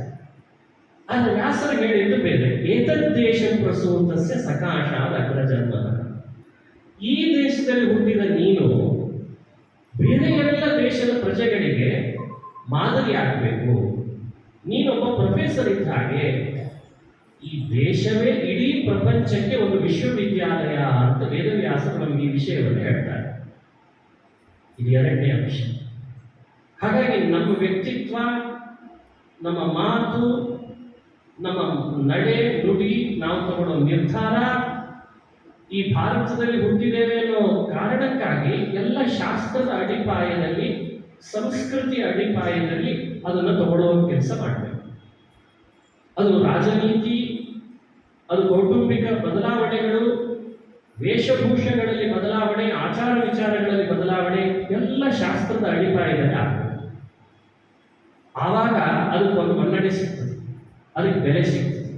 ಆದ್ರೆ ವ್ಯಾಸರು ಹೇಳಿದ್ದು ಬೇರೆ. ಏತದ್ದೇಶ ಪ್ರಸೂತಸ್ಯ ಸಕಾಶಾತ್ ಅಗ್ರಜನ್ಮನಃ. ಈ ದೇಶದಲ್ಲಿ ಹುಟ್ಟಿದ ನೀನು ಬೇರೆ ಎಲ್ಲ ದೇಶದ ಪ್ರಜೆಗಳಿಗೆ ಮಾದರಿ ಆಗಬೇಕು. ನೀನೊಬ್ಬ ಪ್ರೊಫೆಸರ್ ಇದ್ದ ಹಾಗೆ. ಈ ದೇಶವೇ ಇಡೀ ಪ್ರಪಂಚಕ್ಕೆ ಒಂದು ವಿಶ್ವವಿದ್ಯಾಲಯ ಅಂತ ವೇದವ್ಯಾಸರು ನಮಗೆ ಈ ವಿಷಯವನ್ನು ಹೇಳ್ತಾರೆ. ಇದು ಎರಡನೇ ಅಂಶ. ಹಾಗಾಗಿ ನಮ್ಮ ವ್ಯಕ್ತಿತ್ವ, ನಮ್ಮ ಮಾತು, ನಮ್ಮ ನಡೆ ನುಡಿ, ನಾವು ತಗೊಳ್ಳೋ ನಿರ್ಧಾರ, ಈ ಭಾರತದಲ್ಲಿ ಹುಟ್ಟಿದ್ದೇವೆ ಅನ್ನೋ ಕಾರಣಕ್ಕಾಗಿ ಎಲ್ಲ ಶಾಸ್ತ್ರದ ಅಡಿಪಾಯದಲ್ಲಿ, ಸಂಸ್ಕೃತಿಯ ಅಡಿಪಾಯದಲ್ಲಿ ಅದನ್ನು ತಗೊಳ್ಳುವ ಕೆಲಸ ಮಾಡಬೇಕು. ಅದು ರಾಜನೀತಿ, ಅದು ಕೌಟುಂಬಿಕ ಬದಲಾವಣೆಗಳು, ವೇಷಭೂಷೆಗಳಲ್ಲಿ ಬದಲಾವಣೆ, ಆಚಾರ ವಿಚಾರಗಳಲ್ಲಿ ಬದಲಾವಣೆ, ಎಲ್ಲ ಶಾಸ್ತ್ರದ ಅಡಿಪಾಯದಲ್ಲಿ ಆಗಬೇಕು. ಆವಾಗ ಅದಕ್ಕೊಂದು ಮನ್ನಣೆ ಸಿಗ್ತದೆ, ಅದಕ್ಕೆ ಬೆಲೆ ಸಿಗ್ತದೆ.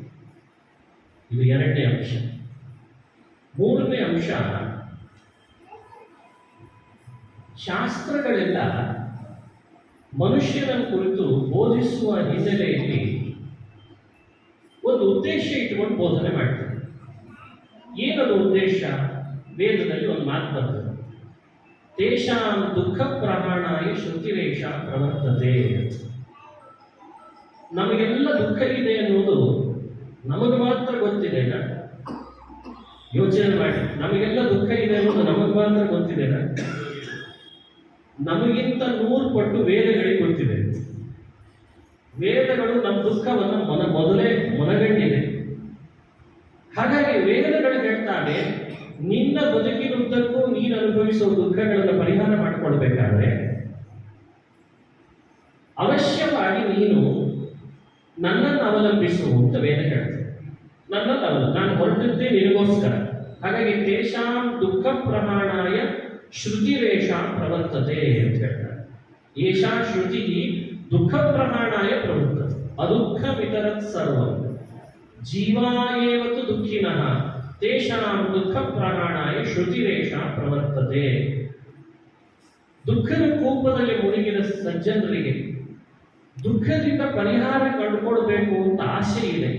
ಇದು ಎರಡನೇ ಅಂಶ. ಮೂರನೇ ಅಂಶ, ಶಾಸ್ತ್ರಗಳೆಲ್ಲ ಮನುಷ್ಯನ ಕುರಿತು ಬೋಧಿಸುವ ಹಿನ್ನೆಲೆಯಲ್ಲಿ ಒಂದು ಉದ್ದೇಶ ಇಟ್ಟುಕೊಂಡು ಬೋಧನೆ ಮಾಡ್ತಾರೆ. ಏನದು ಉದ್ದೇಶ? ವೇದದಲ್ಲಿ ಒಂದು ಮಾತು ಬರ್ತದೆ, ತೇಷಾಂ ದುಃಖ ಪ್ರಮಾಣಾಯ ಶ್ರುತಿರೇಷ ಪ್ರವರ್ತತೆ. ನಮಗೆಲ್ಲ ದುಃಖ ಇದೆ ಅನ್ನೋದು ನಮಗೆ ಮಾತ್ರ ಗೊತ್ತಿದೆನಾ? ಯೋಚನೆ ಮಾಡಿ, ನಮಗೆಲ್ಲ ದುಃಖ ಇದೆ ಅನ್ನೋದು ನಮಗೆ ಮಾತ್ರ ಗೊತ್ತಿದೆನಾ? ನಮಗಿಂತ 100 ಪಟ್ಟು ವೇದಗಳಿಗೆ ಗೊತ್ತಿದೆ. ವೇದಗಳು ನಮ್ಮ ದುಃಖವನ್ನು ಮೊದಲೇ ಮನಗಂಡಿದೆ. ಹಾಗಾಗಿ ವೇದಗಳು ಹೇಳ್ತಾರೆ, ನಿನ್ನ ಬದುಕಿನುದ್ದಕ್ಕೂ ನೀನು ಅನುಭವಿಸುವ ದುಃಖಗಳನ್ನು ಪರಿಹಾರ ಮಾಡಿಕೊಳ್ಬೇಕಾದ್ರೆ ಅವಶ್ಯವಾಗಿ ನೀನು ನನ್ನನ್ನು ಅವಲಂಬಿಸು ಅಂತ ವೇದ ಹೇಳ್ತದೆ. ನನ್ನನ್ನು ನಾನು ಹೊರಟಿದ್ದೇ ನಿನಗೋಸ್ಕರ. ಹಾಗಾಗಿ ತೇಷಾಂ ದುಃಖ ಪ್ರಮಾಣಾಯ ಶ್ರುತಿರೇಷ ಪ್ರವರ್ತತೆ ಅಂತ ಹೇಳ್ತಾರೆ. ಏಷಾ ಶ್ರುತಿ ದುಃಖ ಪ್ರಮಾಣಾಯ ಪ್ರವರ್ತತೆ ಅದುಃಖ ವಿತರತ್ ಸರ್ವಂ ಜೀವಾಯೇವತು ದುಃಖಿನಃ ತೇಷಾಂ ದುಃಖ ಪ್ರಮಾಣಾಯ ಶ್ರುತಿರೇಷ ಪ್ರವರ್ತತೆ. ದುಃಖದ ಕೂಪದಲ್ಲಿ ಮುಳುಗಿದ ಸಜ್ಜನರಿಗೆ ದುಃಖದಿಂದ ಪರಿಹಾರ ಕಂಡುಕೊಳ್ಬೇಕು ಅಂತ ಆಸೆ ಇದೆ.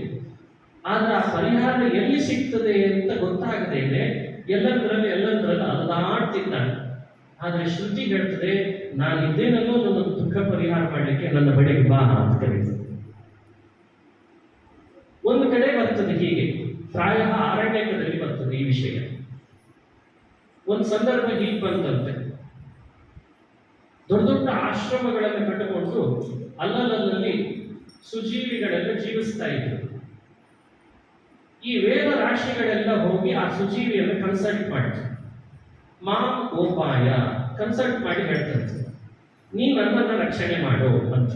ಆದ್ರೆ ಆ ಪರಿಹಾರ ಎಲ್ಲಿ ಸಿಗ್ತದೆ ಅಂತ ಗೊತ್ತಾಗದೇ ಇದೆ. ಎಲ್ಲಂದ್ರಲ್ಲಿ ಅಲ್ಲಾಡ್ತಿದ್ದಾನೆ. ಆದರೆ ಶ್ರುತಿ ಹೇಳ್ತದೆ, ನಾನು ಇದ್ದೇನಲ್ಲೋ ನನ್ನ ದುಃಖ ಪರಿಹಾರ ಮಾಡಲಿಕ್ಕೆ ನನ್ನ ಬಳಿಗೆ ಬಾ ಅಂತ ಕರೀತದೆ. ಒಂದು ಕಡೆ ಬರ್ತದೆ ಹೀಗೆ, ಪ್ರಾಯ ಆರಣ್ಯಕದಲ್ಲಿ ಬರ್ತದೆ ಈ ವಿಷಯ. ಒಂದು ಸಂದರ್ಭ ಹೀಗೆ ಬಂತಂತೆ, ದೊಡ್ಡ ದೊಡ್ಡ ಆಶ್ರಮಗಳನ್ನು ಕಟ್ಟಿಕೊಂಡು ಅಲ್ಲಲ್ಲಿ ಸುಜೀವಿಗಳೆಲ್ಲ ಜೀವಿಸ್ತಾ ಇದ್ರು. ಈ ವೇದ ರಾಶಿಗಳೆಲ್ಲ ಹೋಗಿ ಆ ಸುಜೀವಿಯನ್ನು ಕನ್ಸಲ್ಟ್ ಮಾಡ್ತಾರೆ. ಮಾಂ ಓಪಾಯ ಕನ್ಸಲ್ಟ್ ಮಾಡಿ ಹೇಳ್ತಾರೆ, ನೀ ನನ್ನನ್ನು ರಕ್ಷಣೆ ಮಾಡು ಅಂತ.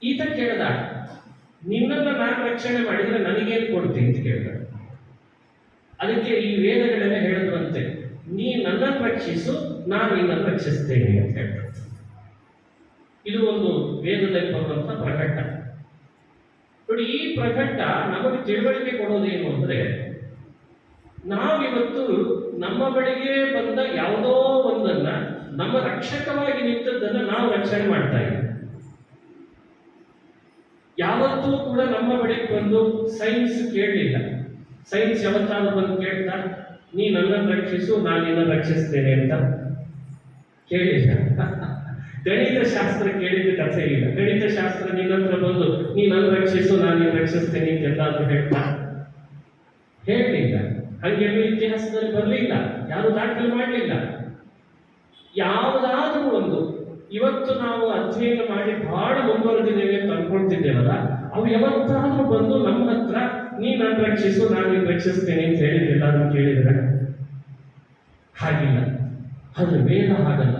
ಈತ ಕೇಳ್ದ, ನಿನ್ನನ್ನು ನಾನು ರಕ್ಷಣೆ ಮಾಡಿದ್ರೆ ನನಗೇನು ಕೊಡ್ತೀನಿ ಅಂತ ಕೇಳ್ದ. ಅದಕ್ಕೆ ಈ ವೇದಗಳೆಲ್ಲ ಹೇಳಿದ್ರಂತೆ, ನೀ ನನ್ನನ್ನು ರಕ್ಷಿಸು, ನಾನು ನಿನ್ನನ್ನು ರಕ್ಷಿಸ್ತೇನೆ ಅಂತ ಹೇಳ್ತಾರೆ. ಇದು ಒಂದು ವೇದದಲ್ಲಿ ಬರುವಂತ ಪ್ರಕಟ. ನೋಡಿ, ಈ ಪ್ರಕಟ ನಮಗೆ ತಿಳುವಳಿಕೆ ಕೊಡೋದೇನು ಅಂದ್ರೆ, ನಾವಿವತ್ತು ನಮ್ಮ ಬಳಿಗೆ ಬಂದ ಯಾವುದೋ ಒಂದನ್ನ, ನಮ್ಮ ರಕ್ಷಕವಾಗಿ ನಿಂತದ್ದನ್ನ ನಾವು ರಕ್ಷಣೆ ಮಾಡ್ತಾ ಇದ್ದೀವಿ. ಯಾವತ್ತೂ ಕೂಡ ನಮ್ಮ ಬಳಿಗೆ ಬಂದು ಸೈನ್ಸ್ ಕೇಳಲಿಲ್ಲ. ಸೈನ್ಸ್ ಯಾವತ್ತಾದ್ರೂ ಬಂದು ಕೇಳ್ತಾ, ನೀ ನನ್ನನ್ನು ರಕ್ಷಿಸು, ನಾನು ನಿನ್ನನ್ನು ರಕ್ಷಿಸ್ತೇನೆ ಅಂತ ಕೇಳಿಲ್ಲ. ಗಣಿತ ಶಾಸ್ತ್ರ ಕೇಳಿದ ಕಥೆ ಇಲ್ಲ. ಗಣಿತ ಶಾಸ್ತ್ರ ನಿನ್ನತ್ರ ಬಂದು ನೀ ನನ್ನ ರಕ್ಷಿಸು, ನಾನು ನಿನ್ನ ರಕ್ಷಿಸ್ತೇನೆ ಅಂತ ಎಲ್ಲಾದ್ರೂ ಹೇಳ್ತಾ ಹೇಳಲಿಲ್ಲ. ಹಂಗೆಲ್ಲೂ ಇತಿಹಾಸದಲ್ಲಿ ಬರಲಿಲ್ಲ, ಯಾರು ದಾಖಲೆ ಮಾಡಲಿಲ್ಲ. ಯಾವುದಾದ್ರೂ ಒಂದು ಇವತ್ತು ನಾವು ಅಧ್ಯಯನ ಮಾಡಿ ಬಹಳ ಮುಂದುವರೆದಿದ್ದೇವೆ ಅಂತ ಅನ್ಕೊಳ್ತಿದ್ದೇವಲ್ಲ, ಅವು ಯಾವತ್ತಾದ್ರೂ ಬಂದು ನಮ್ಮ ಹತ್ರ ನೀ ನನ್ನ ರಕ್ಷಿಸು, ನಾನು ನಿನ್ನ ರಕ್ಷಿಸ್ತೇನೆ ಅಂತ ಹೇಳಿದ್ದಿಲ್ಲ, ಅದನ್ನು ಕೇಳಿದ್ರೆ ಹಾಗಿಲ್ಲ. ಆದ್ರೆ ವೇದ ಹಾಗಲ್ಲ.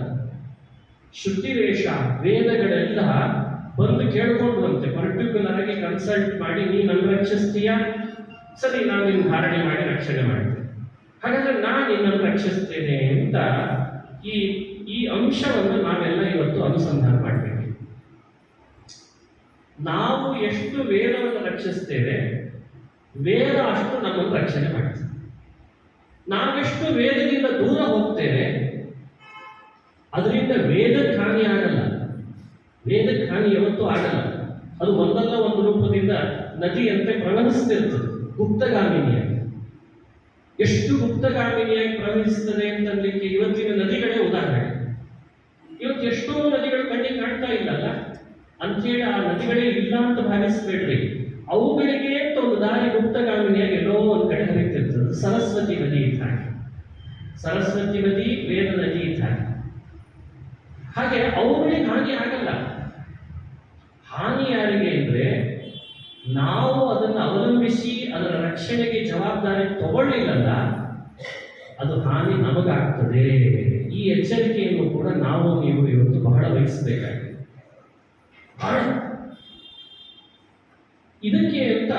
ಶ್ರುತಿರೇಷ ವೇದಗಳೆಲ್ಲ ಬಂದು ಕೇಳ್ಕೊಂಡ್ವಂತೆ, ಪರ್ಟಿಕ್ಯುಲರ್ ಆಗಿ ಕನ್ಸಲ್ಟ್ ಮಾಡಿ, ನೀ ನನ್ನ ರಕ್ಷಿಸ್ತೀಯಾ, ಸರಿ ನಾನು ನಿನ್ನ ಧಾರಣೆ ಮಾಡಿ ರಕ್ಷಣೆ ಮಾಡ್ತೇನೆ, ಹಾಗಾದ್ರೆ ನಾನು ನಿನ್ನನ್ನು ರಕ್ಷಿಸ್ತೇನೆ ಅಂತ ಈ ಅಂಶವನ್ನು ನಾವೆಲ್ಲ ಇವತ್ತು ಅನುಸಂಧಾನ ಮಾಡಬೇಕು. ನಾವು ಎಷ್ಟು ವೇದವನ್ನು ರಕ್ಷಿಸ್ತೇವೆ, ವೇದ ಅಷ್ಟು ನಮ್ಮನ್ನು ರಕ್ಷಣೆ ಮಾಡ್ತೇವೆ. ನಾವೆಷ್ಟು ವೇದದಿಂದ ದೂರ ಹೋಗ್ತೇವೆ, ಅದರಿಂದ ವೇದಕ್ಕೆ ಹಾನಿ ಆಗಲ್ಲ. ವೇದಕ್ಕೆ ಹಾನಿ ಯಾವತ್ತೂ ಆಗಲ್ಲ. ಅದು ಒಂದಲ್ಲ ಒಂದು ರೂಪದಿಂದ ನದಿಯಂತೆ ಪ್ರವಹಿಸ್ತಿರ್ತದೆ, ಗುಪ್ತಗಾಮಿನಿಯಾಗಿ. ಎಷ್ಟು ಗುಪ್ತಗಾಮಿನಿಯಾಗಿ ಪ್ರವಹಿಸ್ತದೆ ಅಂತಂದಲಿಕ್ಕೆ ಇವತ್ತಿನ ನದಿಗಳೇ ಉದಾಹರಣೆ. ಇವತ್ತು ಎಷ್ಟೋ ನದಿಗಳು ಕಣ್ಣಿಗೆ ಕಾಣ್ತಾ ಇಲ್ಲಲ್ಲ, ಅಂಥೇಳಿ ಆ ನದಿಗಳೇ ಇಲ್ಲ ಅಂತ ಭಾವಿಸ್ಬೇಡ್ರಿ. ಅವುಗಳಿಗೆ ಅಂತ ಒಂದು ದಾರಿ ಗುಪ್ತಗಾಮಿನಿಯಾಗಿ ಎಲ್ಲೋ ಒಂದು ಕಡೆ ಹರಿತಿರ್ತದೆ. ಸರಸ್ವತಿ ನದಿ ಇದ್ದಾಗ, ಸರಸ್ವತಿ ನದಿ ವೇದ ನದಿ ಇದ್ದಾಗ. ಹಾಗೆ ಅವುಗಳಿಗೆ ಹಾನಿ ಆಗಲ್ಲ. ಹಾನಿ ಯಾರಿಗೆ ಅಂದ್ರೆ, ನಾವು ಅದನ್ನು ಅವಲಂಬಿಸಿ ಅದರ ರಕ್ಷಣೆಗೆ ಜವಾಬ್ದಾರಿ ತಗೊಳ್ಳಿಲ್ಲಲ್ಲ, ಅದು ಹಾನಿ ನಮಗಾಗ್ತದೆ. ಈ ಎಚ್ಚರಿಕೆಯನ್ನು ಕೂಡ ನಾವು ನೀವು ಇವತ್ತು ಬಹಳ ವಹಿಸಬೇಕಾಗಿದೆ. ಬಹಳ ಇದಕ್ಕೆ ಅಂತ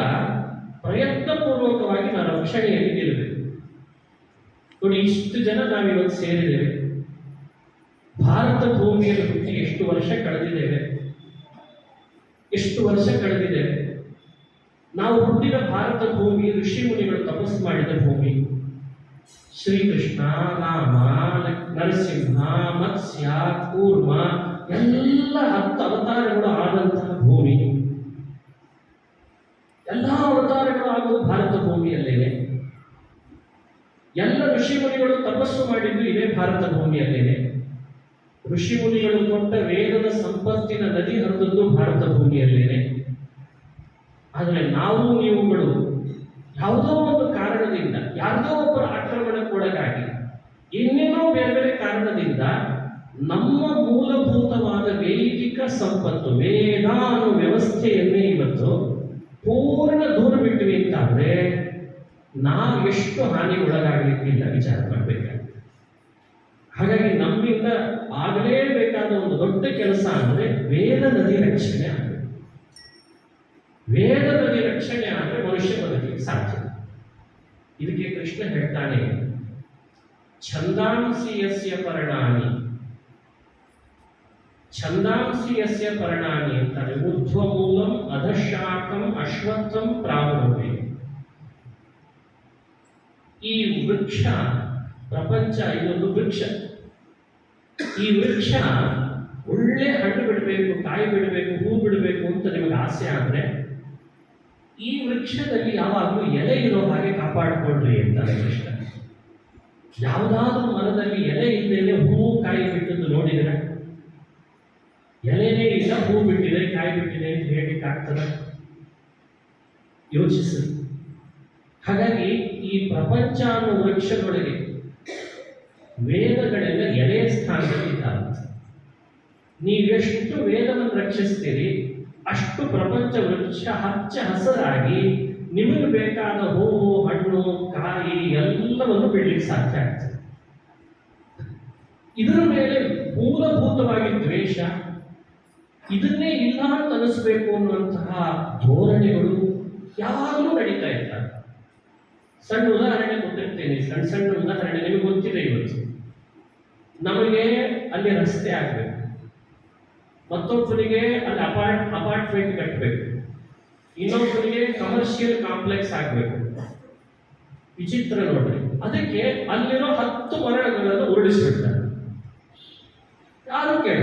ಪ್ರಯತ್ನಪೂರ್ವಕವಾಗಿ ನಾವು ರಕ್ಷಣೆಯಲ್ಲಿ ನಿಲ್ಲಬೇಕು. ನೋಡಿ, ಇಷ್ಟು ಜನ ನಾವಿವತ್ತು ಸೇರಿದ್ದೇವೆ. ಭಾರತ ಭೂಮಿಯಲ್ಲಿ ಹುಟ್ಟಿ ಎಷ್ಟು ವರ್ಷ ಕಳೆದಿದ್ದೇವೆ, ಎಷ್ಟು ವರ್ಷ ಕಳೆದಿದ್ದೇವೆ. ನಾವು ಹುಟ್ಟಿದ ಭಾರತ ಭೂಮಿ ಋಷಿ ಮುನಿಗಳು ತಪಸ್ಸು ಮಾಡಿದ ಭೂಮಿ. ಶ್ರೀಕೃಷ್ಣ, ರಾಮ, ನರಸಿಂಹ, ಮತ್ಸ್ಯ, ಕೂರ್ಮ ಎಲ್ಲ 10 ಅವತಾರಗಳು ಆದಂತಹ ಭೂಮಿ. ಎಲ್ಲ ಅವತಾರಗಳು ಆಗುವುದು ಭಾರತ ಭೂಮಿಯಲ್ಲೇನೆ. ಎಲ್ಲ ಋಷಿಮುನಿಗಳು ತಪಸ್ಸು ಮಾಡಿದ್ದು ಇದೇ ಭಾರತ ಭೂಮಿಯಲ್ಲೇನೆ. ಋಷಿಮುನಿಗಳು ಕೊಟ್ಟ ವೇದದ ಸಂಪತ್ತಿನ ನದಿ ಹರಿದದ್ದು ಭಾರತ ಭೂಮಿಯಲ್ಲೇನೆ. ಆದರೆ ನಾವು ನೀವುಗಳು ಯಾವುದೋ ಒಂದು ಕಾರಣದಿಂದ, ಯಾರದೋ ಒಬ್ಬರ ಆಕ್ರಮಣಕ್ಕೊಳಗಾಗಿ, ಇನ್ನೇನೋ ಬೇರೆ ಬೇರೆ ಕಾರಣದಿಂದ ನಮ್ಮ ಮೂಲಭೂತವಾದ ವೈದಿಕ ಸಂಪತ್ತು, ವೇದ ಅನ್ನೋ ವ್ಯವಸ್ಥೆಯನ್ನೇ ಇವತ್ತು ಪೂರ್ಣ ದೂರ ಬಿಟ್ಟಿವಿ ಅಂತಾದ್ರೆ ನಾವು ಎಷ್ಟು ಹಾನಿಗೊಳಗಾಗಲಿಕ್ಕಿಲ್ಲ ವಿಚಾರ ಮಾಡಬೇಕಾಗುತ್ತೆ. ಹಾಗಾಗಿ ನಮ್ಮಿಂದ ಆಗಲೇಬೇಕಾದ ಒಂದು ದೊಡ್ಡ ಕೆಲಸ ಅಂದರೆ ವೇದ ನದಿ ರಕ್ಷಣೆ ಆಗಬೇಕು. ವೇದ ನದಿ ರಕ್ಷಣೆ ಆದರೆ ಮನುಷ್ಯ ಬದುಕಲಿಕ್ಕೆ ಸಾಧ್ಯ. ಇದಕ್ಕೆ ಕೃಷ್ಣ ಹೇಳ್ತಾನೆ, ಛಂದಾಂಸಿ ಯಸ್ಯ ಪರ್ಣಾನಿ, ಛಂದಾಂಸಿ ಯಸ್ಯ ಪರ್ಣಾನಿ ಅಂತಾನೆ. ಊರ್ಧ್ವಮೂಲಂ ಅಧಶಾಖಂ ಅಶ್ವತ್ಥಂ ಪ್ರಾವೃವೆ. ಈ ವೃಕ್ಷ ಪ್ರಪಂಚ ಇದೊಂದು ವೃಕ್ಷ. ಈ ವೃಕ್ಷ ಒಳ್ಳೆ ಹಣ್ಣು ಬಿಡಬೇಕು, ಕಾಯಿ ಬಿಡಬೇಕು, ಹೂ ಬಿಡಬೇಕು ಅಂತ ನಿಮಗೆ ಆಸೆ ಆದರೆ ಈ ವೃಕ್ಷದಲ್ಲಿ ಯಾವಾಗಲೂ ಎಲೆ ಇರೋ ಹಾಗೆ ಕಾಪಾಡಿಕೊಳ್ಳ್ರಿ ಅಂತಾರೆ ಕೃಷ್ಣ. ಯಾವುದಾದ್ರೂ ಮರದಲ್ಲಿ ಎಲೆ ಇಲ್ಲದೆ ಹೂ ಕಾಯಿ ಬಿಟ್ಟದ್ದು ನೋಡಿದರೆ, ಎಲೆನೇ ಇಲ್ಲ, ಹೂ ಬಿಟ್ಟಿದೆ, ಕಾಯಿ ಬಿಟ್ಟಿದೆ ಅಂತ ಹೇಳಲಿಕ್ಕೆ ಆಗ್ತದೆ? ಯೋಚಿಸಿ. ಹಾಗಾಗಿ ಈ ಪ್ರಪಂಚ ಅನ್ನೋ ವೃಕ್ಷದೊಳಗೆ ವೇದಗಳೆಲ್ಲ ಎಲೆಯ ಸ್ಥಾನದಲ್ಲಿ ಇದ್ದಾವೆ. ನೀವೆಷ್ಟು ವೇದವನ್ನು ರಕ್ಷಿಸ್ತೀರಿ ಅಷ್ಟು ಪ್ರಪಂಚ ವೃಕ್ಷ ಹಚ್ಚ ಹಸರಾಗಿ ನಿಮಗೆ ಬೇಕಾದ ಹೂವು, ಹಣ್ಣು, ಕಾಯಿ ಎಲ್ಲವನ್ನು ಬಿಡಲಿಕ್ಕೆ ಸಾಧ್ಯ ಆಗ್ತದೆ. ಇದರ ಮೇಲೆ ಮೂಲಭೂತವಾಗಿ ದ್ವೇಷ, ಇದನ್ನೇ ಇಲ್ಲ ಅಂತ ಅನಿಸ್ಬೇಕು ಅನ್ನುವಂತಹ ಧೋರಣೆಗಳು ಯಾವಾಗಲೂ ನಡೀತಾ ಇರ್ತಾರೆ. ಸಣ್ಣ ಉದಾಹರಣೆ ಕೊಟ್ಟಿರ್ತೇನೆ, ಸಣ್ಣ ಸಣ್ಣ ಉದಾಹರಣೆ ನಿಮಗೆ ಗೊತ್ತಿದೆ. ಇವತ್ತು ನಮಗೆ ಅಲ್ಲಿ ರಸ್ತೆ ಆಗಬೇಕು, ಮತ್ತೊಬ್ಬರಿಗೆ ಅಲ್ಲಿ ಅಪಾರ್ಟ್ಮೆಂಟ್ ಕಟ್ಟಬೇಕು, ಇನ್ನೊಬ್ಬರಿಗೆ ಕಮರ್ಷಿಯಲ್ ಕಾಂಪ್ಲೆಕ್ಸ್ ಆಗಬೇಕು. ವಿಚಿತ್ರ ನೋಡ್ರಿ. ಅದಕ್ಕೆ ಅಲ್ಲಿರೋ 10 ಮರಗಳನ್ನು ಉರುಳಿಸ್ಬಿಡ್ತಾರೆ. ಯಾರು ಕೇಳ?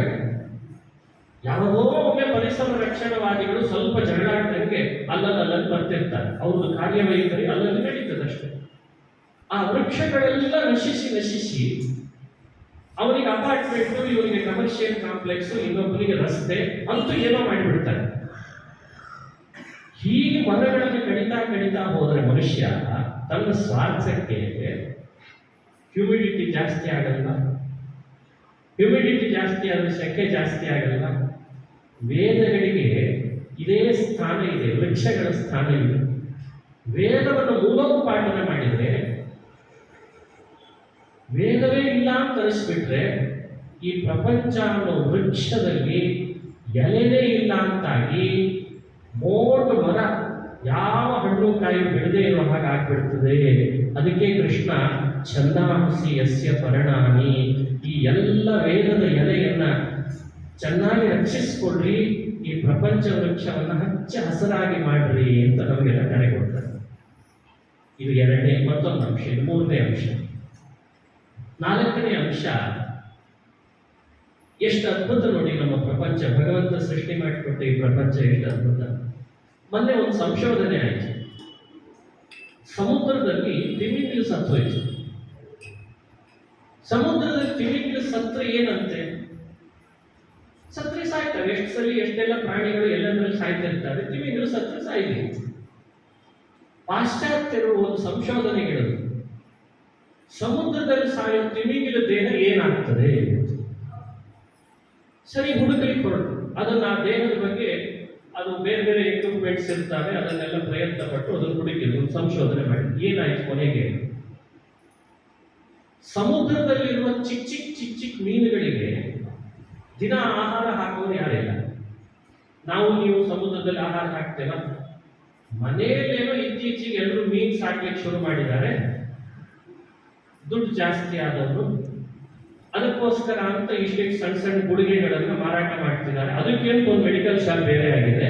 ಯಾವುದೋ ಒಮ್ಮೆ ಪರಿಸರ ರಕ್ಷಣವಾದಿಗಳು ಸ್ವಲ್ಪ ಜಗಳಾಡ್ದಂಗೆ ಅಲ್ಲಲ್ಲಿ ಬರ್ತಿರ್ತಾರೆ. ಅವ್ರದ್ದು ಕಾರ್ಯವೈಖರಿ ಅಲ್ಲಲ್ಲಿ ನಡೀತದಷ್ಟೇ. ಆ ವೃಕ್ಷಗಳೆಲ್ಲ ನಶಿಸಿ ಅವನಿಗೆ ಅಪಾರ್ಟ್ಮೆಂಟು, ಇವನಿಗೆ ಕಮರ್ಷಿಯಲ್ ಕಾಂಪ್ಲೆಕ್ಸ್, ಇನ್ನೊಬ್ಬರಿಗೆ ರಸ್ತೆ ಅಂತೂ ಏನೋ ಮಾಡಿಬಿಡ್ತಾರೆ. ಹೀಗೆ ಮರಗಳನ್ನು ಕಡಿತಾ ಹೋದರೆ ಮನುಷ್ಯ ತನ್ನ ಸ್ವಾರ್ಥಕ್ಕೆ ಹ್ಯೂಮಿಡಿಟಿ ಜಾಸ್ತಿ ಆಗಲ್ಲ. ಹ್ಯೂಮಿಡಿಟಿ ಜಾಸ್ತಿ ಆದರೆ ಸೆಕೆ ಜಾಸ್ತಿ ಆಗಲ್ಲ. ವೇದಗಳಿಗೆ ಇದೇ ಸ್ಥಾನ ಇದೆ, ವೃಕ್ಷಗಳ ಸ್ಥಾನ ಇದೆ. ವೇದವನ್ನು ಮೂಲೋತ್ಪಾದನೆ ಮಾಡಿದರೆ, ವೇದವೇ ಇಲ್ಲ ಅಂತ ಅನಿಸ್ಬಿಟ್ರೆ ಈ ಪ್ರಪಂಚ ಅನ್ನೋ ವೃಕ್ಷದಲ್ಲಿ ಎಲೆನೇ ಇಲ್ಲ ಅಂತಾಗಿ ಮೋಟ ಮರ ಯಾವ ಹಣ್ಣು ಕಾಯಿ ಬಿಡದೆ ಇರೋ ಹಾಗೆ ಆಗ್ಬಿಡ್ತದೆ. ಅದಕ್ಕೆ ಕೃಷ್ಣ ಛಂದಾಂಸಿ ಯಸ್ಯ ಪರ್ಣಾನಿ, ಈ ಎಲ್ಲ ವೇದದ ಎಲೆಯನ್ನ ಚೆನ್ನಾಗಿ ರಕ್ಷಿಸಿಕೊಳ್ಳ್ರಿ, ಈ ಪ್ರಪಂಚ ವೃಕ್ಷವನ್ನು ಹಚ್ಚ ಹಸರಾಗಿ ಮಾಡ್ರಿ ಅಂತ ನಮಗೆಲ್ಲ ಕರೆ ಕೊಡ್ತಾರೆ. ಇದು ಎರಡನೇ ಮತ್ತೊಂದು ಅಂಶ. ಇದು ಮೂರನೇ ಅಂಶ. ನಾಲ್ಕನೇ ಅಂಶ, ಎಷ್ಟು ಅದ್ಭುತ ನೋಡಿ ನಮ್ಮ ಪ್ರಪಂಚ. ಭಗವಂತ ಸೃಷ್ಟಿ ಮಾಡಿಕೊಟ್ಟ ಈ ಪ್ರಪಂಚ ಎಷ್ಟು ಅದ್ಭುತ. ಮೊನ್ನೆ ಒಂದು ಸಂಶೋಧನೆ ಆಯಿತು. ಸಮುದ್ರದಲ್ಲಿ ತಿಮಿಂಗಿಲ ಸತ್ತೋಯ್ತು. ಸಮುದ್ರದಲ್ಲಿ ತಿಮಿಂಗಿಲ ಸತ್ರ ಏನಂತೆ? ಸತ್ರೆ ಸಾಯ್ತವೆ. ಎಷ್ಟು ಸಲ ಎಷ್ಟೆಲ್ಲ ಪ್ರಾಣಿಗಳು ಎಲ್ಲಂದ್ರಲ್ಲಿ ಸಾಯ್ತಿರ್ತಾರೆ, ತಿಮಿಂಗಿಲು ಸತ್ರೆ ಸಾಯ್ಲಿ. ಪಾಶ್ಚಾತ್ಯರು ಒಂದು ಸಂಶೋಧನೆ ಹೇಳೋದು, ಸಮುದ್ರದಲ್ಲಿ ಸಾಯೋ ತಿಮಿಂಗಿಲ ದೇಹ ಏನಾಗ್ತದೆ. ಸರಿ, ಹುಡುಕಲಿಕ್ಕೆ ಹೊರಟು. ಅದನ್ನು ಆ ದೇಹದ ಬಗ್ಗೆ ಅದು ಬೇರೆ ಬೇರೆ ಎಕ್ವಿಪ್ಮೆಂಟ್ಸ್ ಇರ್ತವೆ, ಅದನ್ನೆಲ್ಲ ಪ್ರಯತ್ನ ಪಟ್ಟು ಅದನ್ನು ಹುಡುಕಿದ್ರು, ಒಂದು ಸಂಶೋಧನೆ ಮಾಡಿ. ಏನಾಯ್ತು ಕೊನೆಗೆ? ಸಮುದ್ರದಲ್ಲಿರುವ ಚಿಕ್ಕ ಚಿಕ್ಕ ಮೀನುಗಳಿಗೆ ದಿನ ಆಹಾರ ಹಾಕೋರು ಯಾರಿಲ್ಲ. ನಾವು ನೀವು ಸಮುದ್ರದಲ್ಲಿ ಆಹಾರ ಹಾಕ್ತೇವ? ಮನೆಯಲ್ಲೇನೋ ಇತ್ತೀಚೆಗೆ ಎಲ್ಲರೂ ಮೀನು ಸಾಕ್ಲಿಕ್ಕೆ ಶುರು ಮಾಡಿದ್ದಾರೆ, ದುಡ್ಡು ಜಾಸ್ತಿ ಆದವರು. ಅದಕ್ಕೋಸ್ಕರ ಅಂತ ಇಷ್ಟೇ ಸಣ್ಣ ಸಣ್ಣ ಗುಳಿಗೆಗಳನ್ನು ಮಾರಾಟ ಮಾಡ್ತಿದ್ದಾರೆ. ಅದಕ್ಕೇನು ಒಂದು ಮೆಡಿಕಲ್ ಶಾಪ್ ಬೇರೆ ಆಗಿದೆ.